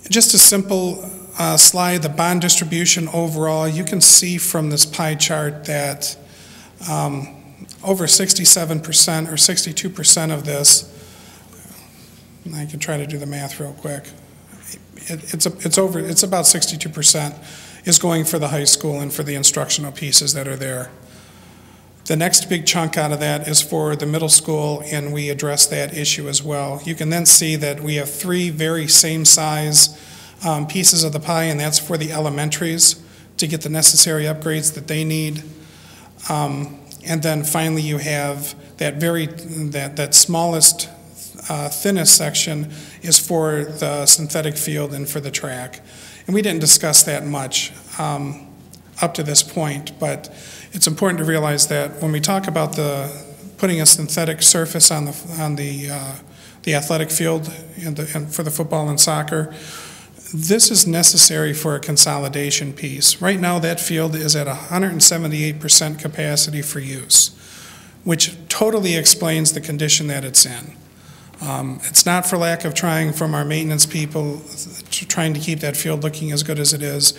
Just a simple slide, the bond distribution overall. You can see from this pie chart that over 67% or 62% of this, I can try to do the math real quick. It's about 62% is going for the high school and for the instructional pieces that are there. The next big chunk out of that is for the middle school, and we address that issue as well. You can then see that we have three very same size pieces of the pie, and that's for the elementaries to get the necessary upgrades that they need. And then finally you have that smallest, thinnest section is for the synthetic field and for the track. And we didn't discuss that much up to this point, but it's important to realize that when we talk about putting a synthetic surface on the athletic field and for the football and soccer, this is necessary for a consolidation piece. Right now that field is at 178% capacity for use, which totally explains the condition that it's in. It's not for lack of trying from our maintenance people, trying to keep that field looking as good as it is,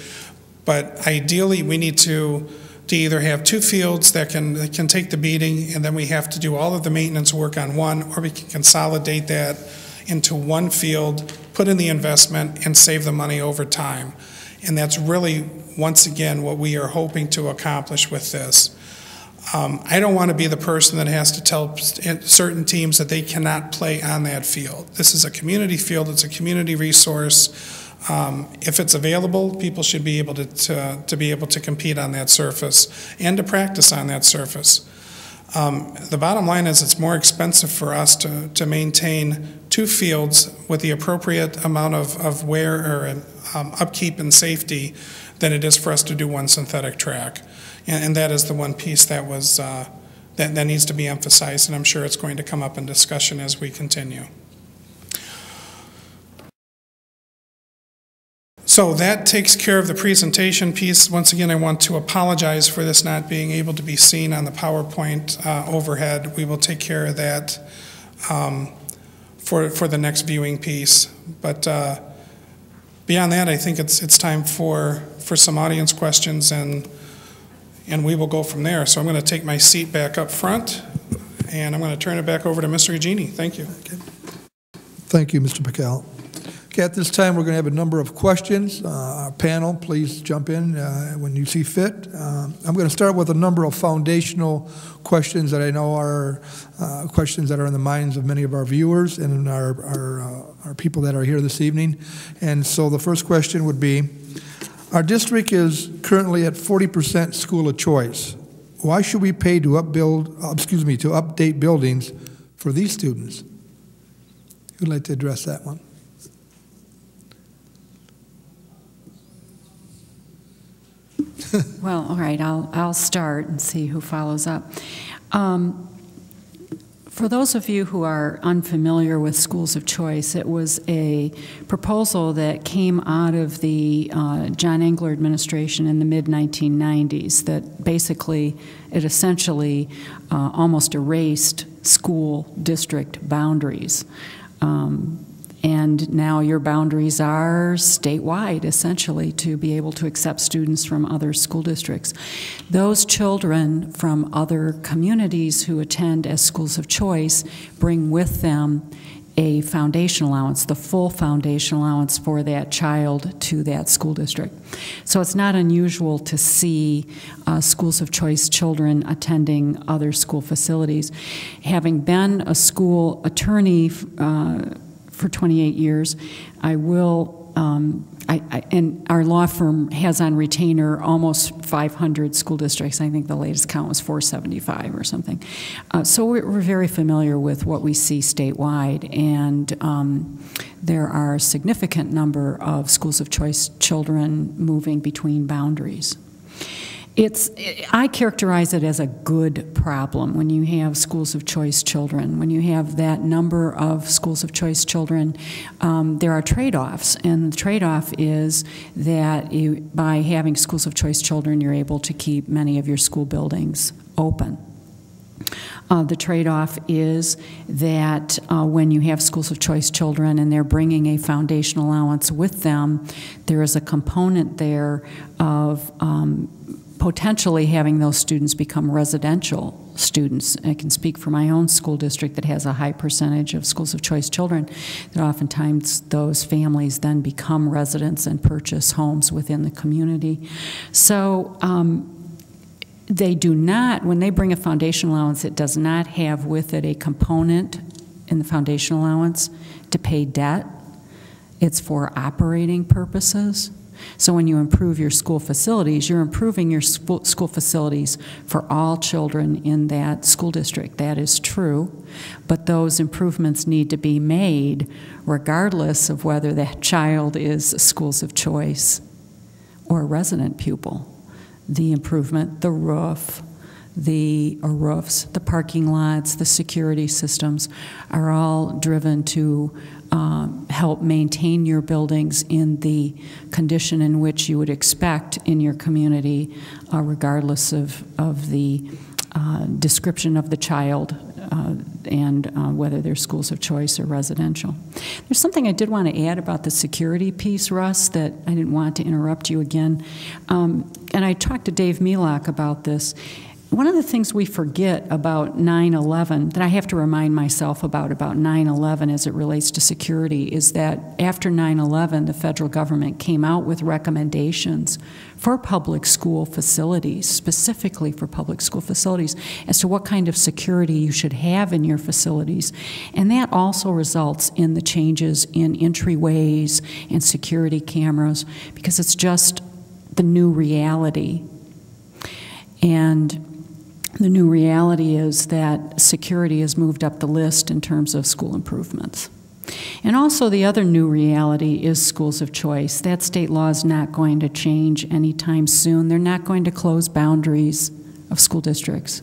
but ideally we need to either have two fields that can take the beating, and then we have to do all of the maintenance work on one, or we can consolidate that into one field, put in the investment, and save the money over time. And that's really, once again, what we are hoping to accomplish with this. I don't want to be the person that has to tell certain teams that they cannot play on that field. This is a community field. It's a community resource. If it's available, people should be able to be able to compete on that surface and to practice on that surface. The bottom line is it's more expensive for us to maintain 2 fields with the appropriate amount of wear or upkeep and safety than it is for us to do 1 synthetic track. And that is the one piece that was that needs to be emphasized, and I'm sure it's going to come up in discussion as we continue. So that takes care of the presentation piece. Once again, I want to apologize for this not being able to be seen on the PowerPoint overhead. We will take care of that for the next viewing piece. But beyond that, I think it's time for some audience questions, and we will go from there. So I'm going to take my seat back up front, and I'm going to turn it back over to Mr. Eugenie. Thank you.
Okay. Thank you, Mr. McCall. Okay, at this time, we're going to have a number of questions. Our panel, please jump in when you see fit. I'm going to start with a number of foundational questions that I know are questions that are in the minds of many of our viewers and our people that are here this evening. And so the first question would be, our district is currently at 40% school of choice. Why should we pay to update buildings for these students? Who'd like to address that one?
Well, all right, I'll start and see who follows up. For those of you who are unfamiliar with schools of choice, it was a proposal that came out of the John Engler administration in the mid-1990s that basically, it essentially almost erased school district boundaries. And now your boundaries are statewide, essentially, to be able to accept students from other school districts. Those children from other communities who attend as schools of choice bring with them a foundation allowance, the full foundation allowance for that child to that school district. So it's not unusual to see schools of choice children attending other school facilities. Having been a school attorney for 28 years, I will, and our law firm has on retainer almost 500 school districts. I think the latest count was 475 or something. So we're very familiar with what we see statewide, and there are a significant number of schools of choice children moving between boundaries. I characterize it as a good problem when you have schools of choice children. When you have that number of schools of choice children, there are trade-offs, and the trade-off is that by having schools of choice children, you're able to keep many of your school buildings open. The trade-off is that when you have schools of choice children and they're bringing a foundation allowance with them, there is a component there of potentially having those students become residential students. I can speak for my own school district that has a high percentage of schools of choice children, that oftentimes those families then become residents and purchase homes within the community. So they do not, when they bring a foundation allowance, it does not have with it a component in the foundation allowance to pay debt. It's for operating purposes. So when you improve your school facilities, you're improving your school facilities for all children in that school district. That is true, but those improvements need to be made regardless of whether that child is schools of choice or a resident pupil. The improvement, the roof, roofs, the parking lots, the security systems are all driven to help maintain your buildings in the condition in which you would expect in your community, regardless of the description of the child and whether they're schools of choice or residential. There's something I did want to add about the security piece, Russ, that I didn't want to interrupt you again. And I talked to Dave Milak about this. One of the things we forget about 9/11, that I have to remind myself about 9/11 as it relates to security, is that after 9/11, the federal government came out with recommendations for public school facilities, specifically for public school facilities, as to what kind of security you should have in your facilities. And that also results in the changes in entryways and security cameras, because it's just the new reality. And the new reality is that security has moved up the list in terms of school improvements. And also the other new reality is schools of choice. That state law is not going to change anytime soon. They're not going to close boundaries of school districts.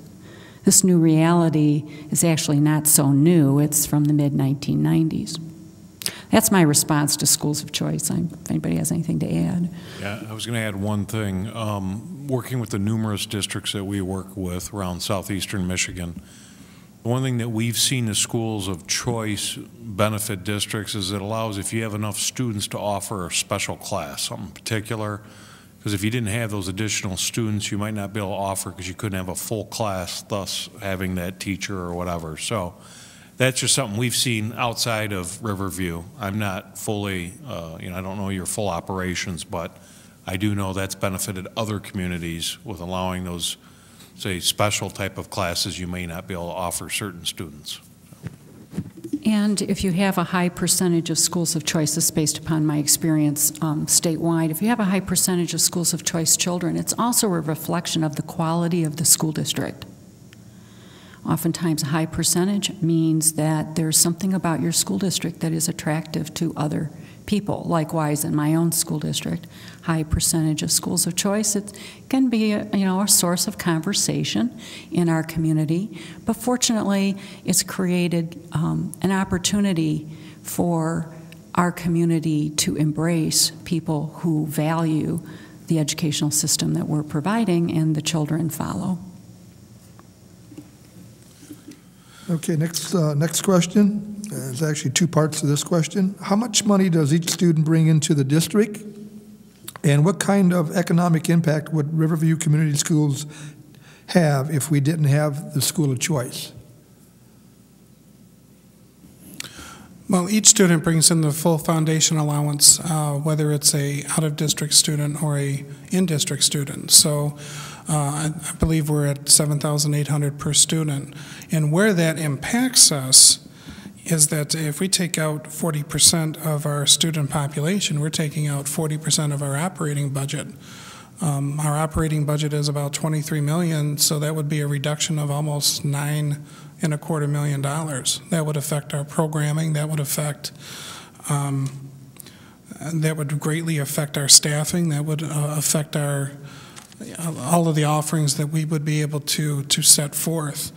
This new reality is actually not so new. It's from the mid-1990s. That's my response to schools of choice. If anybody has anything to add.
Yeah, I was going to add one thing. Working with the numerous districts that we work with around southeastern Michigan, one thing that we've seen the schools of choice benefit districts is it allows, if you have enough students, to offer a special class, something particular. Because if you didn't have those additional students, you might not be able to offer because you couldn't have a full class, thus having that teacher or whatever. So that's just something we've seen outside of Riverview. I'm not fully, I don't know your full operations, but I do know that's benefited other communities with allowing those, say, special type of classes you may not be able to offer certain students.
And if you have a high percentage of schools of choice, this is based upon my experience statewide, if you have a high percentage of schools of choice children, it's also a reflection of the quality of the school district. Oftentimes, a high percentage means that there's something about your school district that is attractive to other people. Likewise, in my own school district, high percentage of schools of choice, it can be a source of conversation in our community. But fortunately, it's created an opportunity for our community to embrace people who value the educational system that we're providing, and the children follow.
Okay, next question. There's actually two parts to this question. How much money does each student bring into the district? And what kind of economic impact would Riverview Community Schools have if we didn't have the school of choice?
Well, each student brings in the full foundation allowance, whether it's a out-of-district student or a in-district student. So I believe we're at $7,800 per student. And where that impacts us is that if we take out 40% of our student population, we're taking out 40% of our operating budget. Our operating budget is about $23 million, so that would be a reduction of almost $9.25 million. That would affect our programming. That would affect. That would greatly affect our staffing. That would affect our all of the offerings that we would be able to set forth.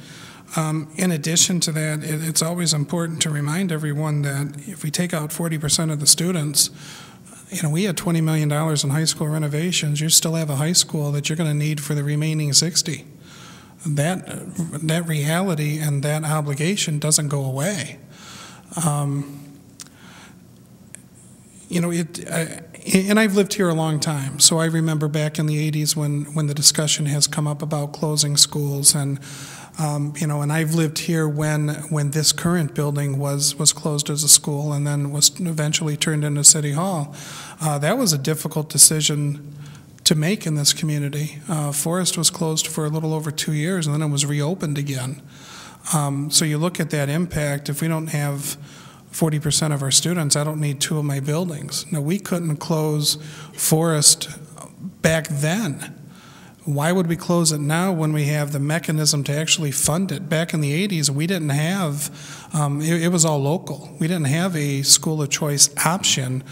In addition to that, it's always important to remind everyone that if we take out 40% of the students, we had $20 million in high school renovations. You still have a high school that you're going to need for the remaining 60. That reality and that obligation doesn't go away. And I've lived here a long time, so I remember back in the 80s when the discussion has come up about closing schools, and and I've lived here when this current building was closed as a school and then was eventually turned into City Hall. That was a difficult decision to make in this community. Forest was closed for a little over 2 years, and then it was reopened again. So you look at that impact. If we don't have 40% of our students, I don't need 2 of my buildings. Now, we couldn't close Forest back then. Why would we close it now when we have the mechanism to actually fund it? Back in the 80s, we didn't have, it was all local. We didn't have a school of choice option,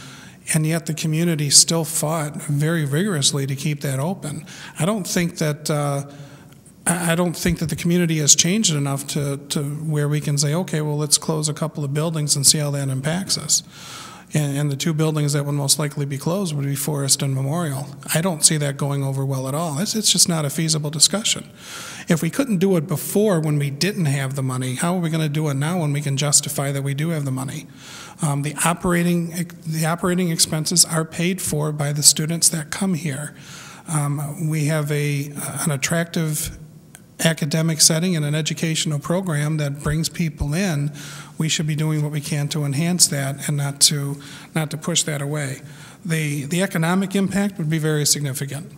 and yet the community still fought very vigorously to keep that open. I don't think that the community has changed enough to where we can say, okay, well, let's close a couple of buildings and see how that impacts us. And the 2 buildings that would most likely be closed would be Forest and Memorial. I don't see that going over well at all. It's just not a feasible discussion. If we couldn't do it before when we didn't have the money, how are we going to do it now when we can justify that we do have the money? The operating expenses are paid for by the students that come here. We have an attractive academic setting and an educational program that brings people in, we should be doing what we can to enhance that and not to push that away. The economic impact would be very significant.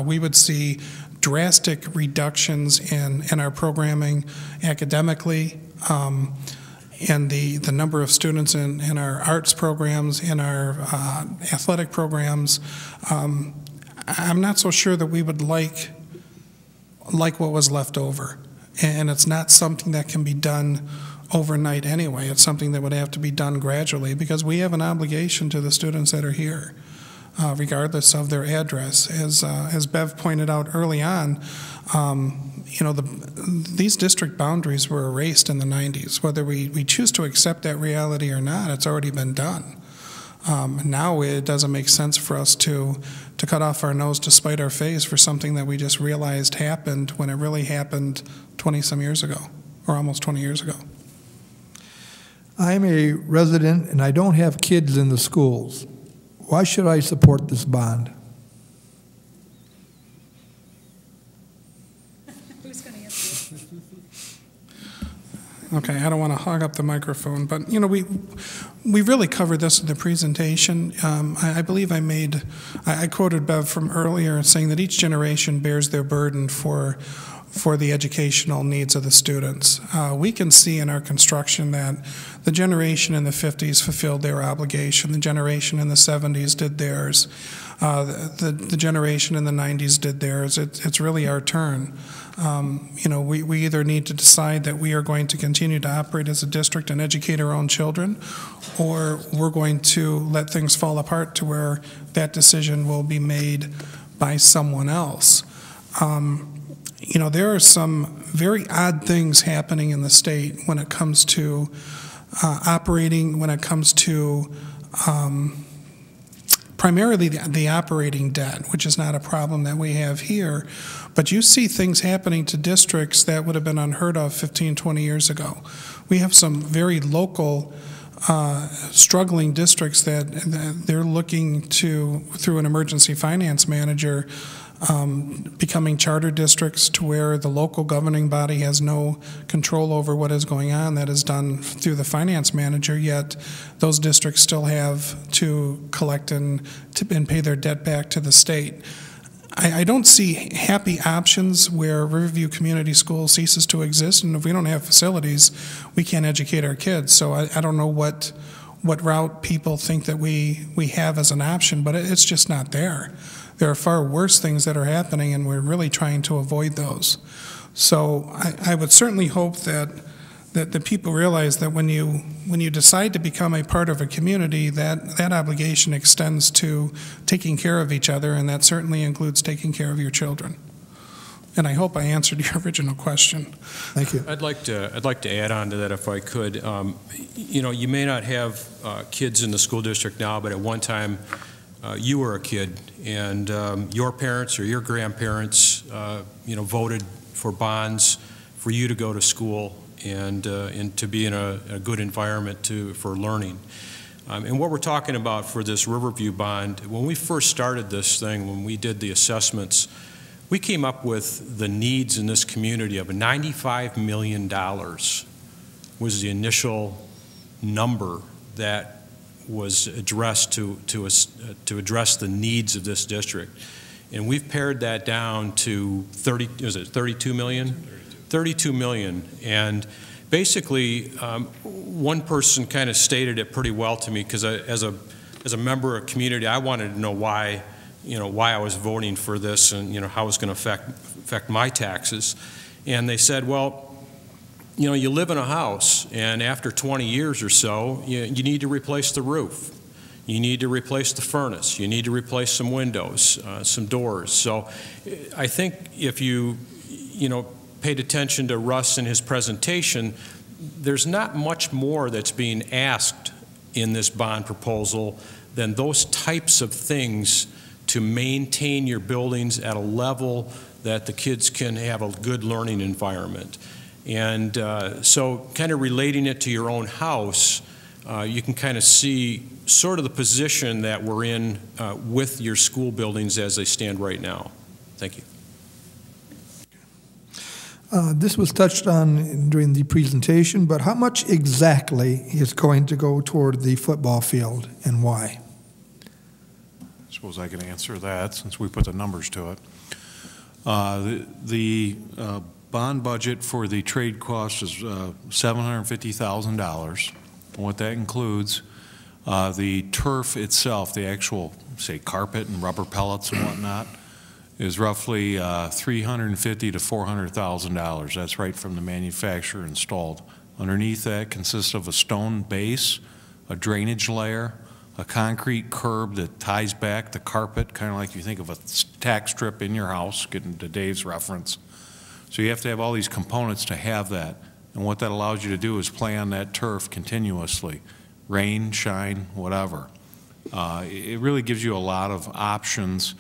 We would see drastic reductions in our programming academically, and the number of students in our arts programs, in our athletic programs. I'm not so sure that we would like what was left over. And it's not something that can be done overnight anyway. It's something that would have to be done gradually, because we have an obligation to the students that are here, regardless of their address. As Bev pointed out early on, these district boundaries were erased in the 90s. Whether we choose to accept that reality or not, it's already been done. Now it doesn't make sense for us to cut off our nose to spite our face for something that we just realized happened when it really happened 20-some years ago, or almost 20 years ago.
I'm a resident and I don't have kids in the schools. Why should I support this bond?
Who's going to answer?
Okay, I don't want to hog up the microphone, but we really covered this in the presentation. I believe I quoted Bev from earlier saying that each generation bears their burden for the educational needs of the students. We can see in our construction that the generation in the 50s fulfilled their obligation. The generation in the 70s did theirs. The generation in the 90s did theirs. It's really our turn. We either need to decide that we are going to continue to operate as a district and educate our own children, or we're going to let things fall apart to where that decision will be made by someone else. There are some very odd things happening in the state when it comes to operating, when it comes to primarily the operating debt, which is not a problem that we have here. But you see things happening to districts that would have been unheard of 15, 20 years ago. We have some very local struggling districts that they're looking to, through an emergency finance manager, becoming charter districts to where the local governing body has no control over what is going on. That is done through the finance manager, yet those districts still have to collect and pay their debt back to the state. I don't see happy options where Riverview Community School ceases to exist, and if we don't have facilities, we can't educate our kids. So I don't know what route people think that we have as an option, but it's just not there. There are far worse things that are happening, and we're really trying to avoid those. So I would certainly hope that the people realize that when you decide to become a part of a community, that obligation extends to taking care of each other, and that certainly includes taking care of your children. And I hope I answered your original question.
Thank you.
I'd like to add on to that if I could. You may not have kids in the school district now, but at one time you were a kid, and your parents or your grandparents, voted for bonds for you to go to school and to be in a good environment for learning. And what we're talking about for this Riverview bond, when we first started this thing, when we did the assessments, we came up with the needs in this community of $95 million was the initial number that was addressed to address the needs of this district. And we've pared that down to 32 million? 32 million. And basically, one person kind of stated it pretty well to me, because as a member of community, I wanted to know why I was voting for this, and how it's going to affect my taxes. And they said, well, you live in a house, and after 20 years or so, you need to replace the roof. You need to replace the furnace. You need to replace some windows, some doors. So I think if you paid attention to Russ in his presentation, there's not much more that's being asked in this bond proposal than those types of things to maintain your buildings at a level that the kids can have a good learning environment. And so kind of relating it to your own house, you can kind of see sort of the position that we're in with your school buildings as they stand right now. Thank you.
This was touched on during the presentation, but how much exactly is going to go toward the football field and why?
I suppose I can answer that since we put the numbers to it. The bond budget for the trade cost is $750,000. What that includes, the turf itself, the actual, say, carpet and rubber pellets and whatnot, is roughly $350,000 to $400,000. That's right from the manufacturer installed. Underneath that consists of a stone base, a drainage layer, a concrete curb that ties back the carpet, kind of like you think of a tack strip in your house, getting to Dave's reference. So you have to have all these components to have that. And what that allows you to do is play on that turf continuously, rain, shine, whatever. It really gives you a lot of options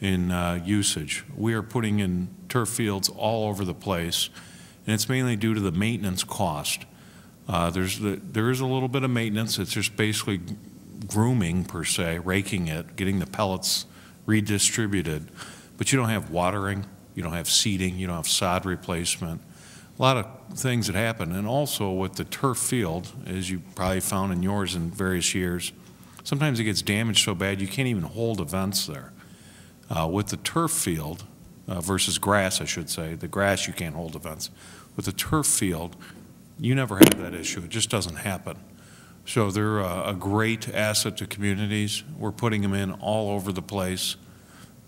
in usage. We are putting in turf fields all over the place, and it's mainly due to the maintenance cost. There is a little bit of maintenance. It's just basically grooming, per se, raking it, getting the pellets redistributed. But you don't have watering, you don't have seeding, you don't have sod replacement. A lot of things that happen. And also with the turf field, as you probably found in yours in various years, sometimes it gets damaged so bad you can't even hold events there. With the turf field, versus grass, I should say, the grass you can't hold events. With the turf field, you never have that issue. It just doesn't happen. So they're a great asset to communities. We're putting them in all over the place.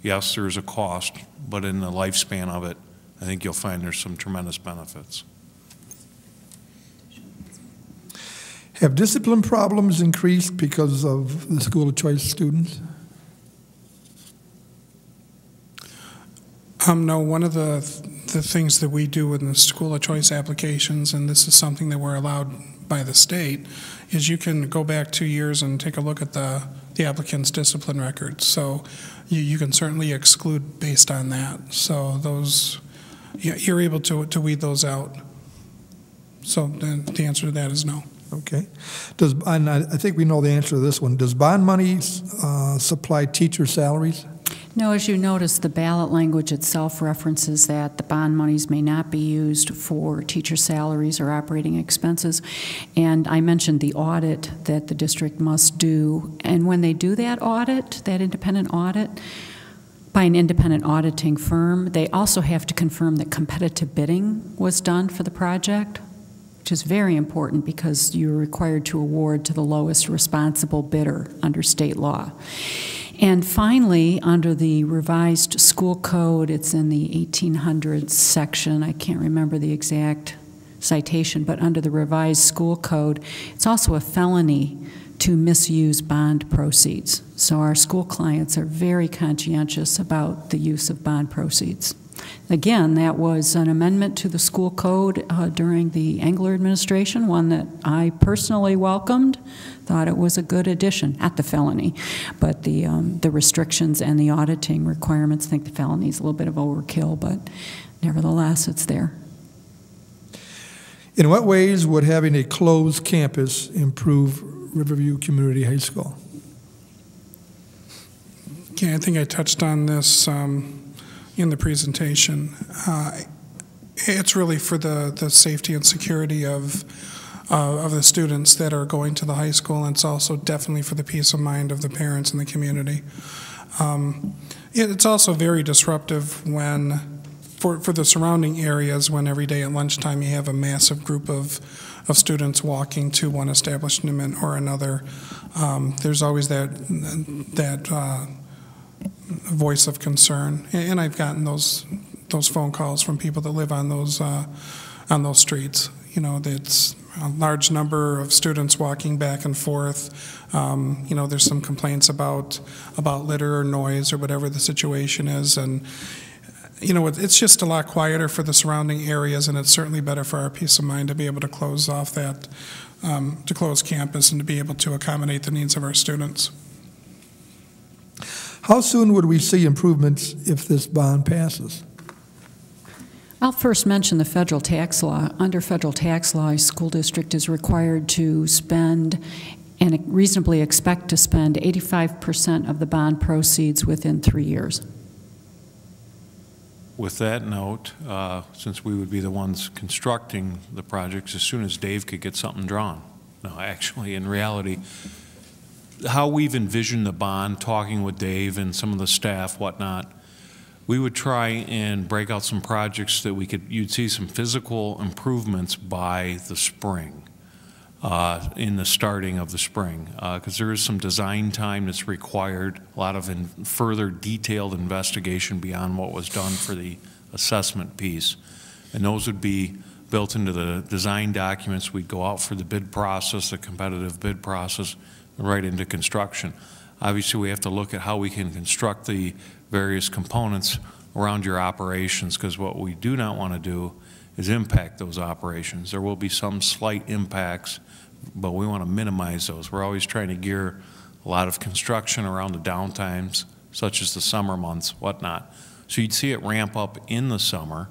Yes, there's a cost, but in the lifespan of it, I think you'll find there's some tremendous benefits.
Have discipline problems increased because of the school of choice students?
No, one of the things that we do in the school of choice applications, and this is something that we're allowed by the state, is you can go back 2 years and take a look at the applicant's discipline records. So you can certainly exclude based on that. So those, you're able to weed those out. So the answer to that is no.
Okay. And I think we know the answer to this one. Does bond money supply teacher salaries?
No, as you notice, the ballot language itself references that the bond monies may not be used for teacher salaries or operating expenses. And I mentioned the audit that the district must do. And when they do that audit, that independent audit, by an independent auditing firm, they also have to confirm that competitive bidding was done for the project, which is very important because you're required to award to the lowest responsible bidder under state law. And finally, under the revised school code, it's in the 1800s section, I can't remember the exact citation, but under the revised school code, it's also a felony to misuse bond proceeds. So our school clients are very conscientious about the use of bond proceeds. Again, that was an amendment to the school code during the Engler administration, one that I personally welcomed, thought it was a good addition, not the felony, but the restrictions and the auditing requirements. I think the felony is a little bit of overkill, but nevertheless, it's there.
In what ways would having a closed campus improve Riverview Community High School?
Okay, I think I touched on this in the presentation. It's really for the safety and security of the students that are going to the high school, and it's also definitely for the peace of mind of the parents and the community. It's also very disruptive when, for the surrounding areas, when every day at lunchtime you have a massive group of students walking to one establishment or another. There's always that voice of concern, and I've gotten those phone calls from people that live on those streets. You know, it's a large number of students walking back and forth. You know, there's some complaints about litter or noise or whatever the situation is, and you know, it's just a lot quieter for the surrounding areas, and it's certainly better for our peace of mind to be able to close off that, to close campus and to be able to accommodate the needs of our students.
How soon would we see improvements if this bond passes?
I'll first mention the federal tax law. Under federal tax law, a school district is required to spend and reasonably expect to spend 85% of the bond proceeds within 3 years.
with that note, since we would be the ones constructing the projects, as soon as Dave could get something drawn. No, actually, in reality, how we've envisioned the bond, talking with Dave and some of the staff, whatnot, we would try and break out some projects that you'd see some physical improvements by the spring, in the starting of the spring, because there is some design time that's required, a lot of further detailed investigation beyond what was done for the assessment piece. And those would be built into the design documents. We'd go out for the bid process, the competitive bid process, right into construction. Obviously, we have to look at how we can construct the various components around your operations, because what we do not want to do is impact those operations. There will be some slight impacts, but we want to minimize those. We're always trying to gear a lot of construction around the downtimes, such as the summer months, whatnot. So you'd see it ramp up in the summer,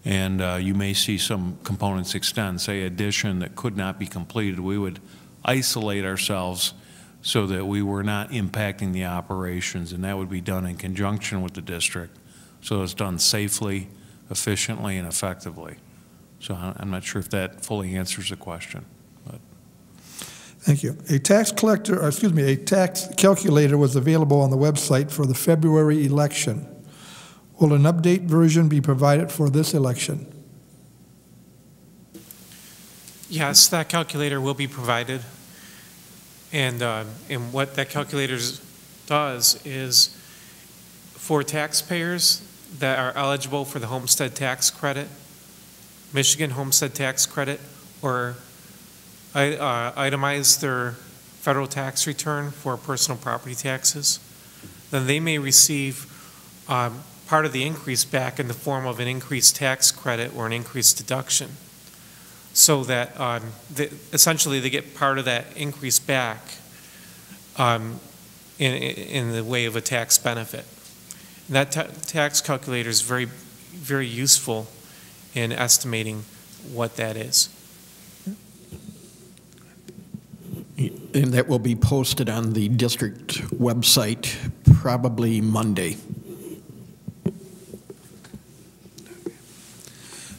and you may see some components extend, say addition that could not be completed. We would isolate ourselves so that we were not impacting the operations, and that would be done in conjunction with the district, so it's done safely, efficiently, and effectively. So I'm not sure if that fully answers the question. But.
Thank you. A tax calculator was available on the website for the February election. Will an update version be provided for this election?
Yes, that calculator will be provided. And what that calculator does is, for taxpayers that are eligible for the homestead tax credit, Michigan homestead tax credit, or itemize their federal tax return for personal property taxes, then they may receive part of the increase back in the form of an increased tax credit or an increased deduction. So that essentially they get part of that increase back in the way of a tax benefit. And that tax calculator is very, very useful in estimating what that is.
And that will be posted on the district website probably Monday.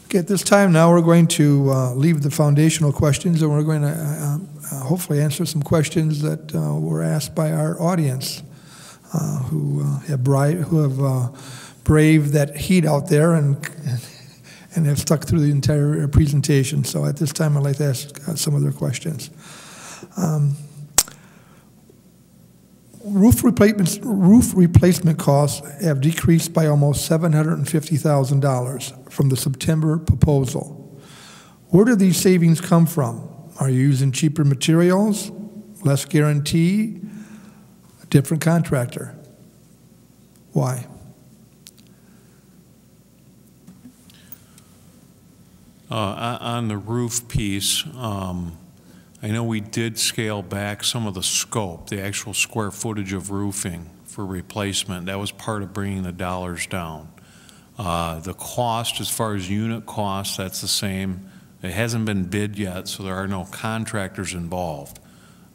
Okay, at this time now we're going to leave the foundational questions, and we're going to hopefully answer some questions that were asked by our audience who have braved that heat out there and have stuck through the entire presentation. So at this time I'd like to ask some of their questions. Roof replacement costs have decreased by almost $750,000 from the September proposal. Where do these savings come from? Are you using cheaper materials, less guarantee, a different contractor? Why?
On the roof piece, I know we did scale back some of the scope, the actual square footage of roofing for replacement. That was part of bringing the dollars down. The cost, as far as unit cost, that's the same. It hasn't been bid yet, so there are no contractors involved.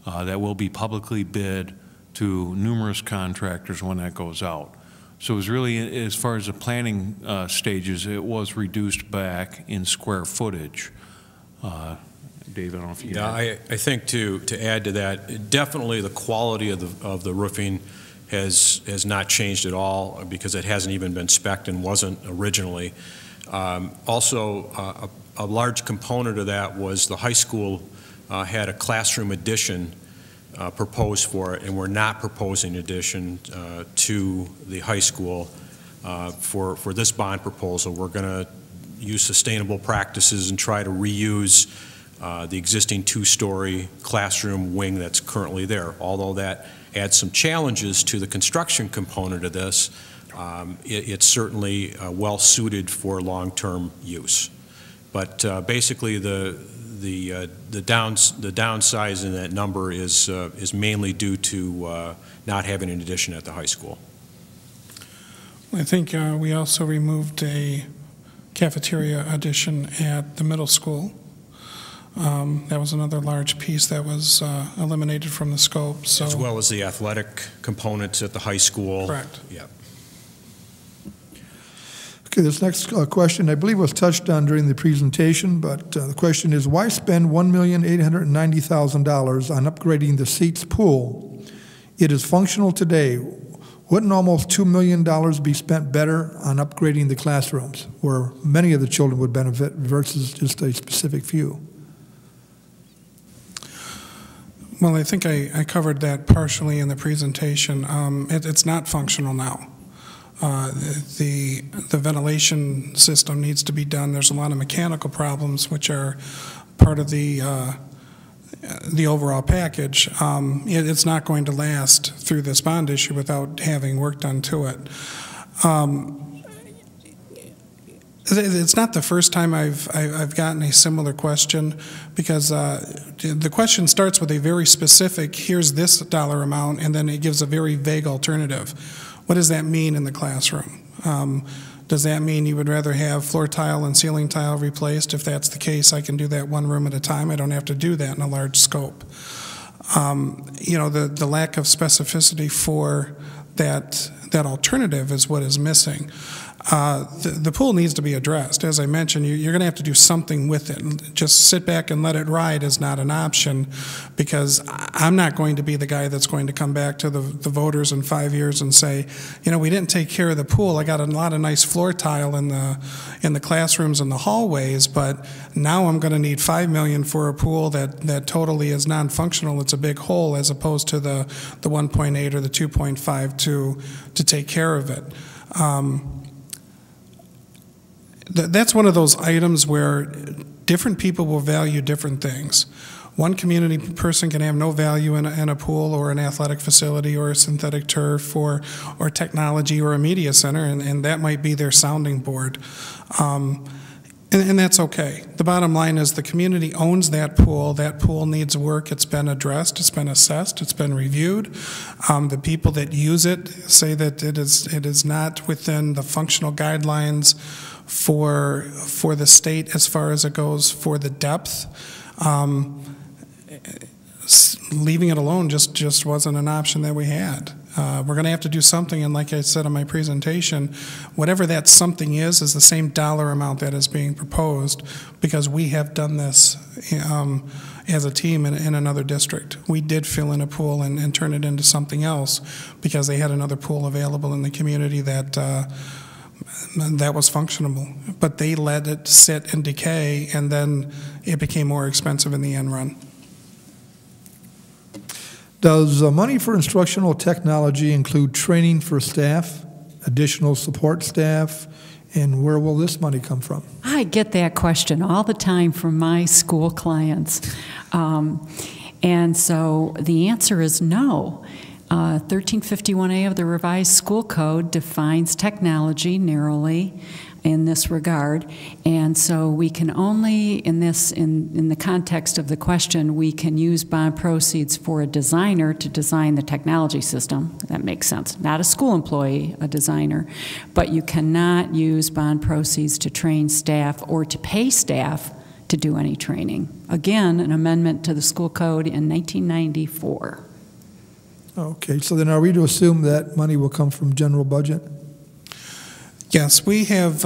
That will be publicly bid to numerous contractors when that goes out. So it was really, as far as the planning stages, it was reduced back in square footage. Dave, I don't know if you.
Yeah, I think to add to that, definitely the quality of the roofing has not changed at all, because it hasn't even been spec'd and wasn't originally. Also, a large component of that was the high school had a classroom addition proposed for it, and we're not proposing addition to the high school for this bond proposal. We're going to use sustainable practices and try to reuse the existing two-story classroom wing that's currently there. Although that adds some challenges to the construction component of this, it's certainly well suited for long-term use. But basically, the downsizing in that number is mainly due to not having an addition at the high school.
I think we also removed a cafeteria addition at the middle school. That was another large piece that was eliminated from the scope. So,
as well as the athletic components at the high school.
Correct.
Yeah.
Okay, this next question, I believe, was touched on during the presentation, but the question is, why spend $1,890,000 on upgrading the Seats pool? It is functional today. Wouldn't almost $2 million be spent better on upgrading the classrooms, where many of the children would benefit versus just a specific few?
Well, I think I covered that partially in the presentation. It's not functional now. The ventilation system needs to be done. There's a lot of mechanical problems which are part of the overall package. It's not going to last through this bond issue without having work done to it. It's not the first time I've gotten a similar question, because the question starts with a very specific, here's this dollar amount, and then it gives a very vague alternative. What does that mean in the classroom? Does that mean you would rather have floor tile and ceiling tile replaced? If that's the case, I can do that one room at a time. I don't have to do that in a large scope. You know, the lack of specificity for that alternative is what is missing. The pool needs to be addressed. As I mentioned, you're going to have to do something with it. Just sit back and let it ride is not an option, because I'm not going to be the guy that's going to come back to the voters in 5 years and say, you know, we didn't take care of the pool. I got a lot of nice floor tile in the classrooms and the hallways, but now I'm going to need $5 million for a pool that totally is non-functional. It's a big hole, as opposed to the 1.8 or the 2.5 to take care of it. That's one of those items where different people will value different things. One community person can have no value in a pool or an athletic facility or a synthetic turf or technology or a media center, and that might be their sounding board. And that's okay. The bottom line is the community owns that pool. That pool needs work. It's been addressed. It's been assessed. It's been reviewed. The people that use it say that it is not within the functional guidelines for the state as far as it goes for the depth. Leaving it alone just wasn't an option that we had. We're going to have to do something, and like I said in my presentation, whatever that something is the same dollar amount that is being proposed, because we have done this as a team in another district. We did fill in a pool and turn it into something else because they had another pool available in the community that was functional, but they let it sit and decay, and then it became more expensive in the end run.
Does money for instructional technology include training for staff, additional support staff, and where will this money come from?
I get that question all the time from my school clients. And so the answer is no. 1351A of the Revised School Code defines technology narrowly in this regard, and so we can only, in the context of the question, we can use bond proceeds for a designer to design the technology system. That makes sense. Not a school employee, a designer. But you cannot use bond proceeds to train staff or to pay staff to do any training. Again, an amendment to the school code in 1994.
Okay, so then are we to assume that money will come from general budget?
Yes, we have,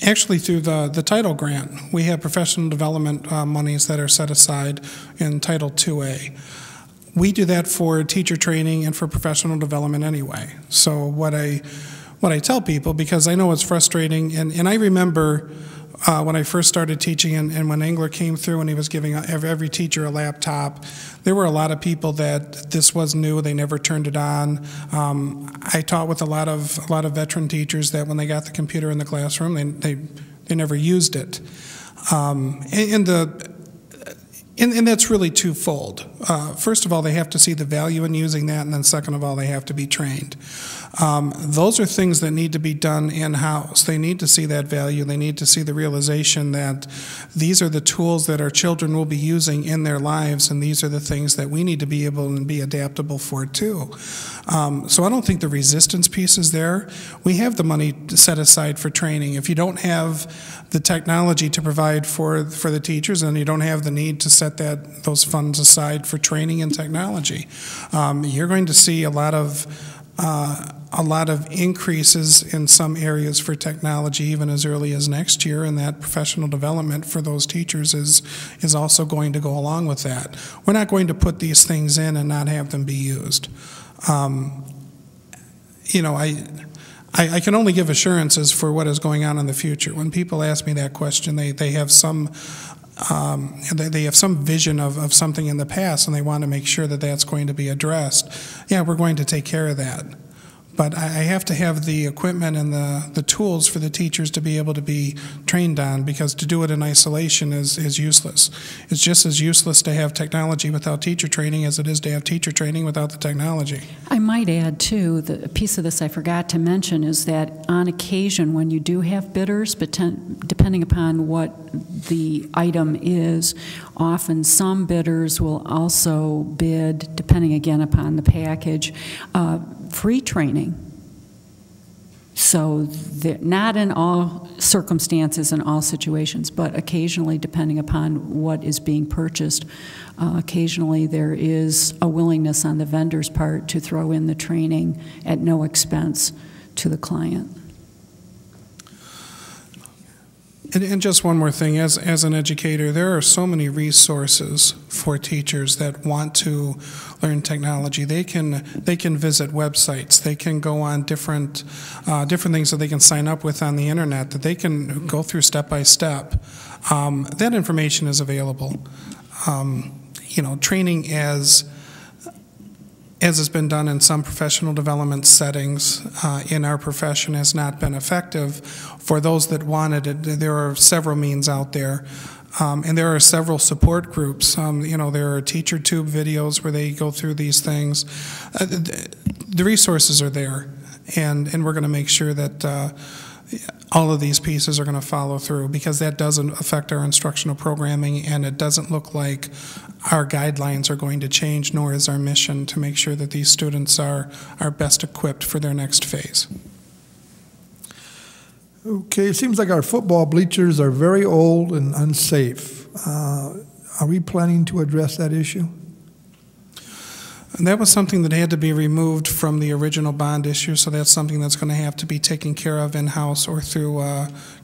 actually through the title grant, we have professional development monies that are set aside in Title 2A. We do that for teacher training and for professional development anyway. So what I tell people, because I know it's frustrating, and I remember when I first started teaching, and when Engler came through and he was giving every teacher a laptop, there were a lot of people that this was new, they never turned it on. I taught with a lot of veteran teachers that when they got the computer in the classroom, they never used it. And that's really twofold. First of all, they have to see the value in using that, and then second of all, they have to be trained. Those are things that need to be done in-house. They need to see that value. They need to see the realization that these are the tools that our children will be using in their lives, and these are the things that we need to be able and be adaptable for too. So I don't think the resistance piece is there. We have the money set aside for training. If you don't have the technology to provide for the teachers, and you don't have the need to set those funds aside for training and technology, you're going to see a lot of a lot of increases in some areas for technology even as early as next year, and that professional development for those teachers is also going to go along with that. We're not going to put these things in and not have them be used. You know, I can only give assurances for what is going on in the future. When people ask me that question, they have some vision of something in the past, and they want to make sure that that's going to be addressed. Yeah, we're going to take care of that. But I have to have the equipment and the tools for the teachers to be able to be trained on, because to do it in isolation is useless. It's just as useless to have technology without teacher training as it is to have teacher training without the technology.
I might add, too, the piece of this I forgot to mention is that on occasion when you do have bidders, but depending upon what the item is, often some bidders will also bid, depending again upon the package, free training. So not in all circumstances, in all situations, but occasionally, depending upon what is being purchased, occasionally there is a willingness on the vendor's part to throw in the training at no expense to the client.
And just one more thing, as an educator, there are so many resources for teachers that want to learn technology. They can visit websites. They can go on different things that they can sign up with on the internet that they can go through step by step. That information is available. You know, training as has been done in some professional development settings in our profession has not been effective. For those that wanted it, there are several means out there. And there are several support groups. You know, there are teacher tube videos where they go through these things. The resources are there, and we're going to make sure that all of these pieces are going to follow through, because that doesn't affect our instructional programming, and it doesn't look like our guidelines are going to change, nor is our mission to make sure that these students are best equipped for their next phase.
Okay, it seems like our football bleachers are very old and unsafe. Are we planning to address that issue?
And that was something that had to be removed from the original bond issue, so that's something that's going to have to be taken care of in-house or through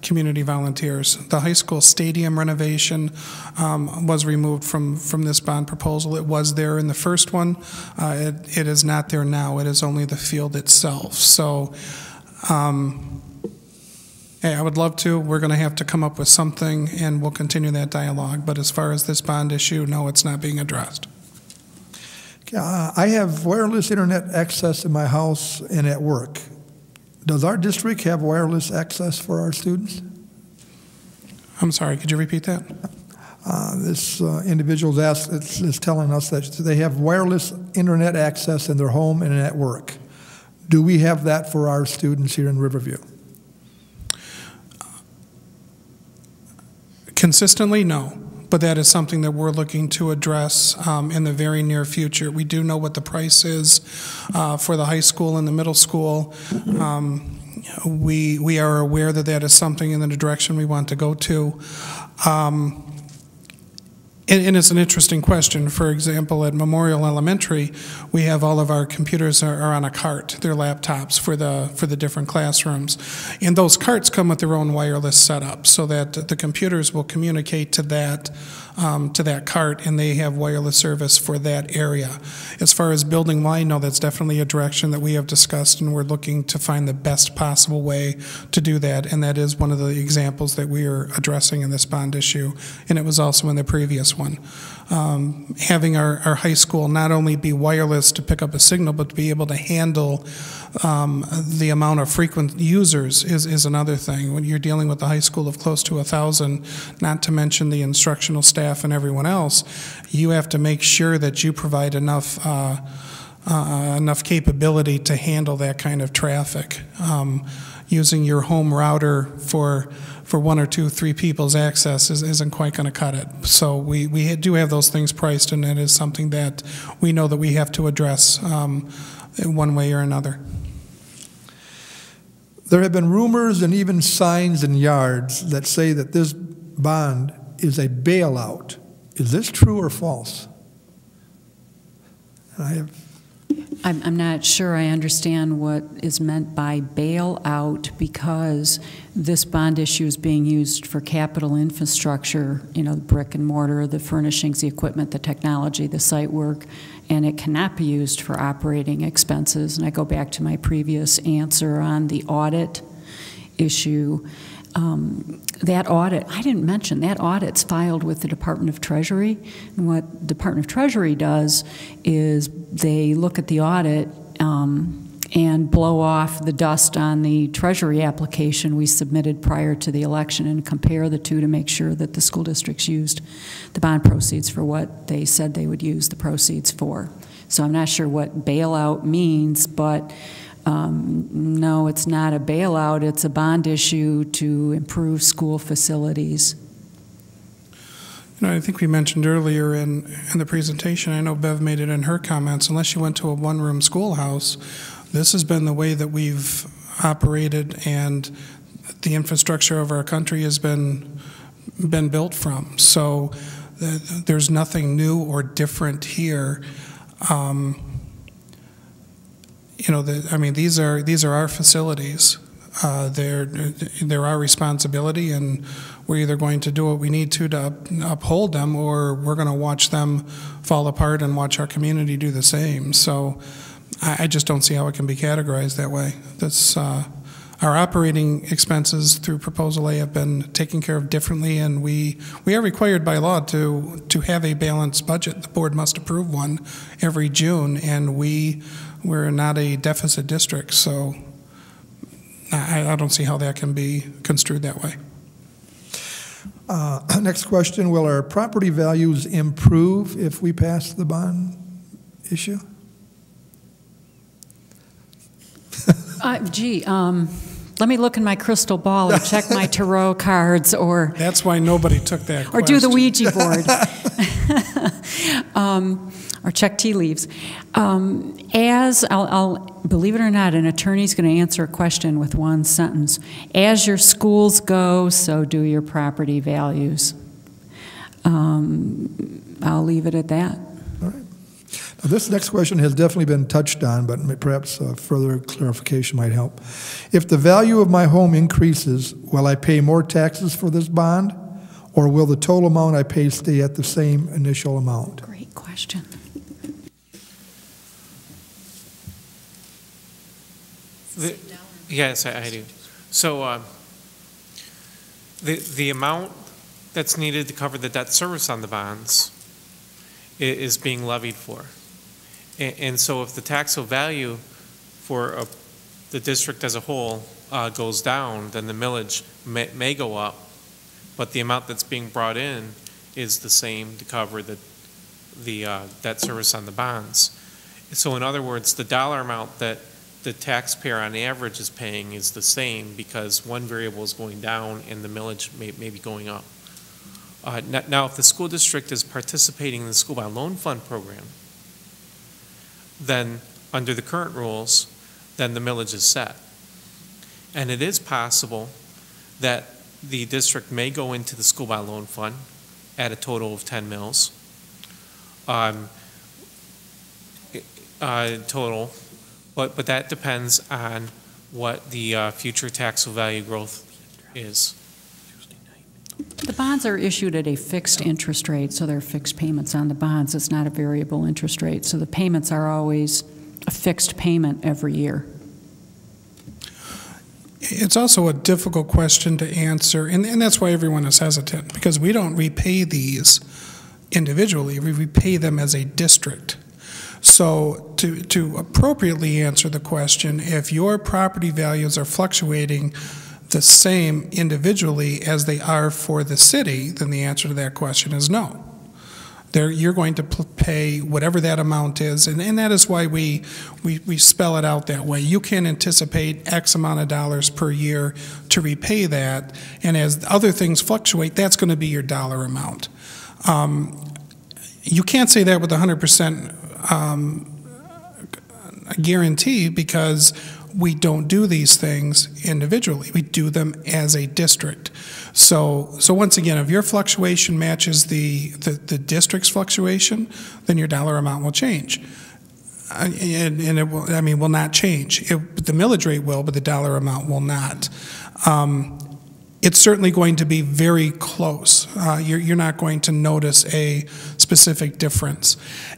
community volunteers. The high school stadium renovation was removed from this bond proposal. It was there in the first one. It is not there now. It is only the field itself. So hey, I would love to. We're going to have to come up with something, and we'll continue that dialogue. But as far as this bond issue, no, it's not being addressed.
I have wireless internet access in my house and at work. Does our district have wireless access for our students?
I'm sorry, could you repeat that?
This individual is telling us that they have wireless internet access in their home and at work. Do we have that for our students here in Riverview?
Consistently, no. But that is something that we're looking to address in the very near future. We do know what the price is for the high school and the middle school. We are aware that that is something in the direction we want to go to. And it's an interesting question. For example, at Memorial Elementary, we have all of our computers are on a cart. They're laptops for the different classrooms. And those carts come with their own wireless setup, so that the computers will communicate to that cart, and they have wireless service for that area. As far as building-wide, no, that's definitely a direction that we have discussed, and we're looking to find the best possible way to do that, and that is one of the examples that we are addressing in this bond issue, and it was also in the previous one. Having our high school not only be wireless to pick up a signal, but to be able to handle the amount of frequent users is another thing. When you're dealing with a high school of close to 1,000, not to mention the instructional staff and everyone else, you have to make sure that you provide enough capability to handle that kind of traffic. Using your home router for 1 or 2, 3 people's access isn't quite going to cut it. So we do have those things priced, and it is something that we know that we have to address in one way or another.
There have been rumors and even signs in yards that say that this bond is a bailout. Is this true or false?
I'm not sure I understand what is meant by bailout, because this bond issue is being used for capital infrastructure, you know, the brick and mortar, the furnishings, the equipment, the technology, the site work, and it cannot be used for operating expenses. And I go back to my previous answer on the audit issue. That audit, I didn't mention, that audit's filed with the Department of Treasury. And what the Department of Treasury does is they look at the audit and blow off the dust on the Treasury application we submitted prior to the election and compare the two to make sure that the school districts used the bond proceeds for what they said they would use the proceeds for. So I'm not sure what bailout means, but no, it's not a bailout. It's a bond issue to improve school facilities.
You know, I think we mentioned earlier in the presentation, I know Bev made it in her comments, unless you went to a one-room schoolhouse, this has been the way that we've operated, and the infrastructure of our country has been built from. So there's nothing new or different here. You know, I mean, these are our facilities. They're our responsibility, and we're either going to do what we need to uphold them, or we're going to watch them fall apart and watch our community do the same. So I just don't see how it can be categorized that way. That's our operating expenses through Proposal A have been taken care of differently, and we are required by law to have a balanced budget. The board must approve one every June, and we're not a deficit district, so I don't see how that can be construed that way.
Next question, will our property values improve if we pass the bond issue?
Let me look in my crystal ball or check my tarot cards, or
that's why nobody took that question.
Or do the Ouija board. Or check tea leaves. I'll believe it or not, an attorney's going to answer a question with one sentence. As your schools go, so do your property values. I'll leave it at that.
All right. Now, this next question has definitely been touched on, but perhaps further clarification might help. If the value of my home increases, will I pay more taxes for this bond, or will the total amount I pay stay at the same initial amount?
Great question.
Yes, I do. So the amount that's needed to cover the debt service on the bonds is being levied for. And so if the taxable value for the district as a whole goes down, then the millage may go up, but the amount that's being brought in is the same to cover the debt service on the bonds. So in other words, the dollar amount that the taxpayer on average is paying is the same, because one variable is going down and the millage may be going up. Now, if the school district is participating in the school bond loan fund program, then under the current rules, then the millage is set. And it is possible that the district may go into the school bond loan fund at a total of 10 mills total, but that depends on what the future taxable value growth is.
The bonds are issued at a fixed interest rate, so there are fixed payments on the bonds. It's not a variable interest rate, so the payments are always a fixed payment every year.
It's also a difficult question to answer, and that's why everyone is hesitant, because we don't repay these individually. We repay them as a district. So to appropriately answer the question, if your property values are fluctuating the same individually as they are for the city, then the answer to that question is no. You're going to pay whatever that amount is, and that is why we spell it out that way. You can anticipate X amount of dollars per year to repay that, and as other things fluctuate, that's going to be your dollar amount. You can't say that with 100% guarantee, because we don't do these things individually. We do them as a district. So once again, if your fluctuation matches the district's fluctuation, then your dollar amount will change. And it will, I mean, will not change. The millage rate will, but the dollar amount will not. It's certainly going to be very close. You're not going to notice a specific difference.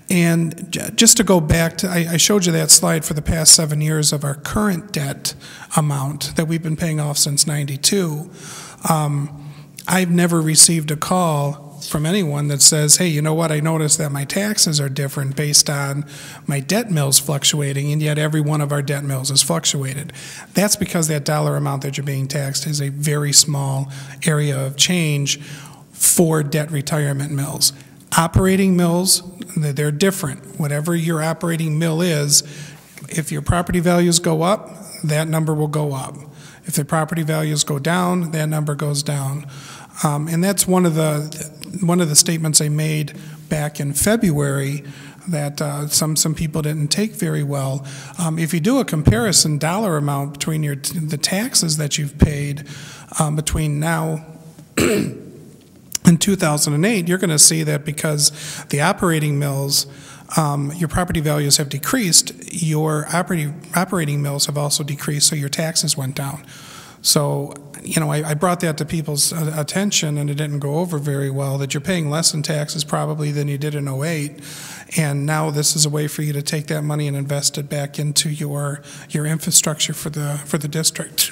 And just to go back to, I showed you that slide for the past 7 years of our current debt amount that we've been paying off since '92. I've never received a call from anyone that says, hey, you know what, I noticed that my taxes are different based on my debt mills fluctuating, and yet every one of our debt mills is fluctuated. That's because that dollar amount that you're being taxed is a very small area of change for debt retirement mills. Operating mills, they're different. Whatever your operating mill is, if your property values go up, that number will go up. If the property values go down, that number goes down. And that's one of the statements I made back in February that some people didn't take very well. If you do a comparison dollar amount between the taxes that you've paid between now and 2008, you're going to see that because the operating mills, your property values have decreased, your operating mills have also decreased, so your taxes went down. So, you know, I brought that to people's attention, and it didn't go over very well, that you're paying less in taxes probably than you did in '08, and now this is a way for you to take that money and invest it back into your infrastructure for the district.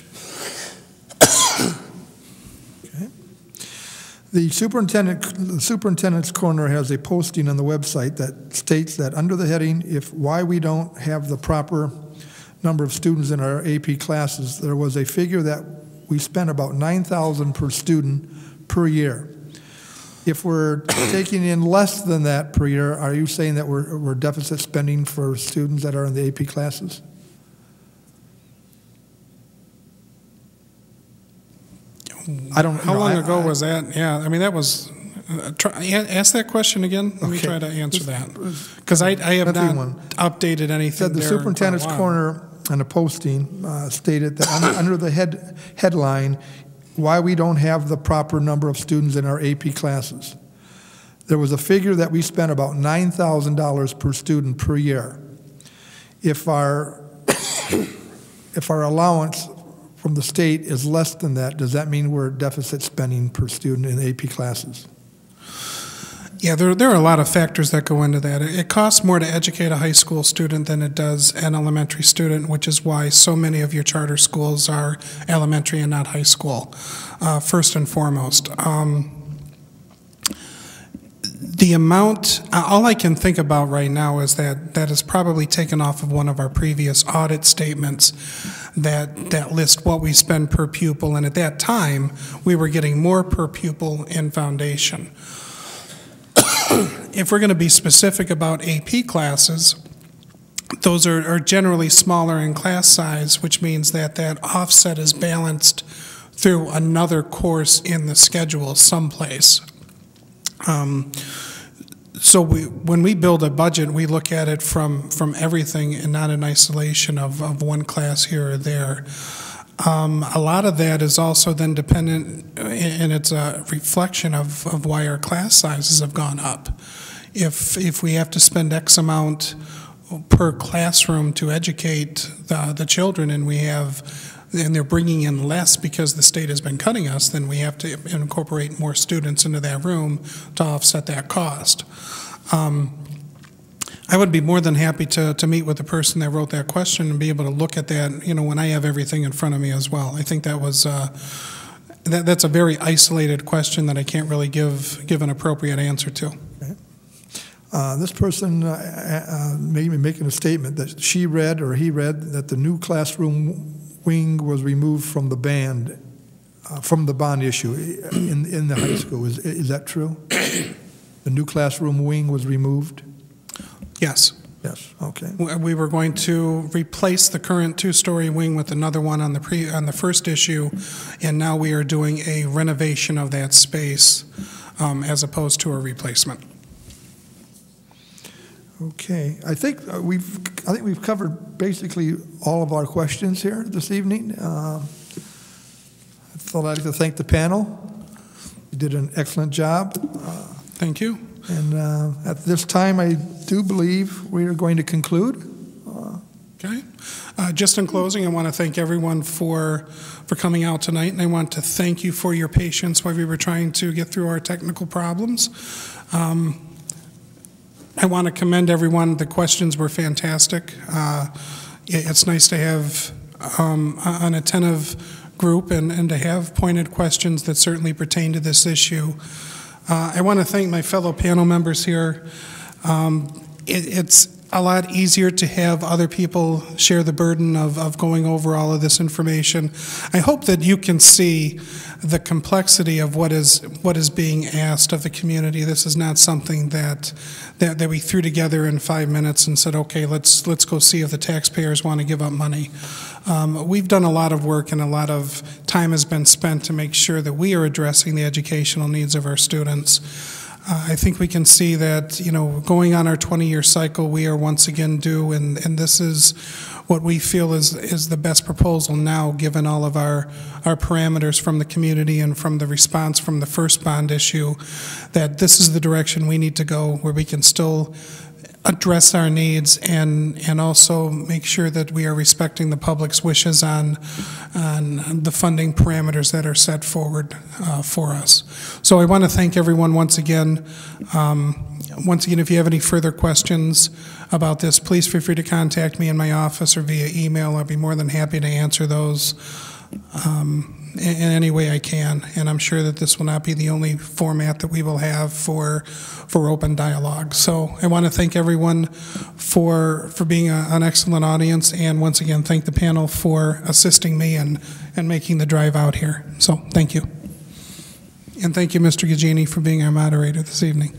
Okay. The superintendent's corner has a posting on the website that states that under the heading, why we don't have the proper number of students in our AP classes, there was a figure that we spent about $9,000 per student per year. If we're taking in less than that per year, are you saying that we're deficit spending for students that are in the AP classes? I don't.
How long ago was that? Yeah, I mean that was. Ask that question again. Let me try to answer that, because I have not updated anything.
Said the superintendent's corner on a posting stated that under the headline, why we don't have the proper number of students in our AP classes. There was a figure that we spent about $9,000 per student per year. If our allowance from the state is less than that, does that mean we're deficit spending per student in AP classes?
Yeah, there are a lot of factors that go into that. It costs more to educate a high school student than it does an elementary student, which is why so many of your charter schools are elementary and not high school, first and foremost. The amount, all I can think about right now is that is probably taken off of one of our previous audit statements that list what we spend per pupil, and at that time, we were getting more per pupil in foundation. If we're going to be specific about AP classes, those are generally smaller in class size, which means that offset is balanced through another course in the schedule someplace. So when we build a budget, we look at it from everything and not in isolation of one class here or there. A lot of that is also then dependent, and it's a reflection of why our class sizes have gone up. If we have to spend X amount per classroom to educate the children, and they're bringing in less because the state has been cutting us, then we have to incorporate more students into that room to offset that cost. I would be more than happy to meet with the person that wrote that question and be able to look at that, you know, when I have everything in front of me as well. I think that was that's a very isolated question that I can't really give an appropriate answer to.
Okay. This person may be making a statement that she read or he read that the new classroom wing was removed from the bond issue in the high school. Is that true? The new classroom wing was removed?
Yes.
Yes. Okay.
We were going to replace the current two-story wing with another one on the first issue, and now we are doing a renovation of that space as opposed to a replacement.
Okay. I think we've covered basically all of our questions here this evening. I thought I'd like to thank the panel. You did an excellent job.
Thank you.
And at this time, I do believe we are going to conclude.
Okay. Just in closing, I want to thank everyone for coming out tonight, and I want to thank you for your patience while we were trying to get through our technical problems. I want to commend everyone. The questions were fantastic. It's nice to have an attentive group and to have pointed questions that certainly pertain to this issue. I want to thank my fellow panel members here. It's a lot easier to have other people share the burden of going over all of this information. I hope that you can see the complexity of what is being asked of the community. This is not something that we threw together in 5 minutes and said, okay, let's go see if the taxpayers want to give up money. We've done a lot of work, and a lot of time has been spent to make sure that we are addressing the educational needs of our students. I think we can see that, going on our 20-year cycle, we are once again due, and this is what we feel is the best proposal now, given all of our parameters from the community and from the response from the first bond issue, that this is the direction we need to go, where we can still address our needs and also make sure that we are respecting the public's wishes on the funding parameters that are set forward for us. So I want to thank everyone once again. If you have any further questions about this, please feel free to contact me in my office or via email. I'll be more than happy to answer those in any way I can, and I'm sure that this will not be the only format that we will have for open dialogue. So I want to thank everyone for being an excellent audience, and once again thank the panel for assisting me and making the drive out here. So thank you. And thank you, Mr. Gagini, for being our moderator this evening.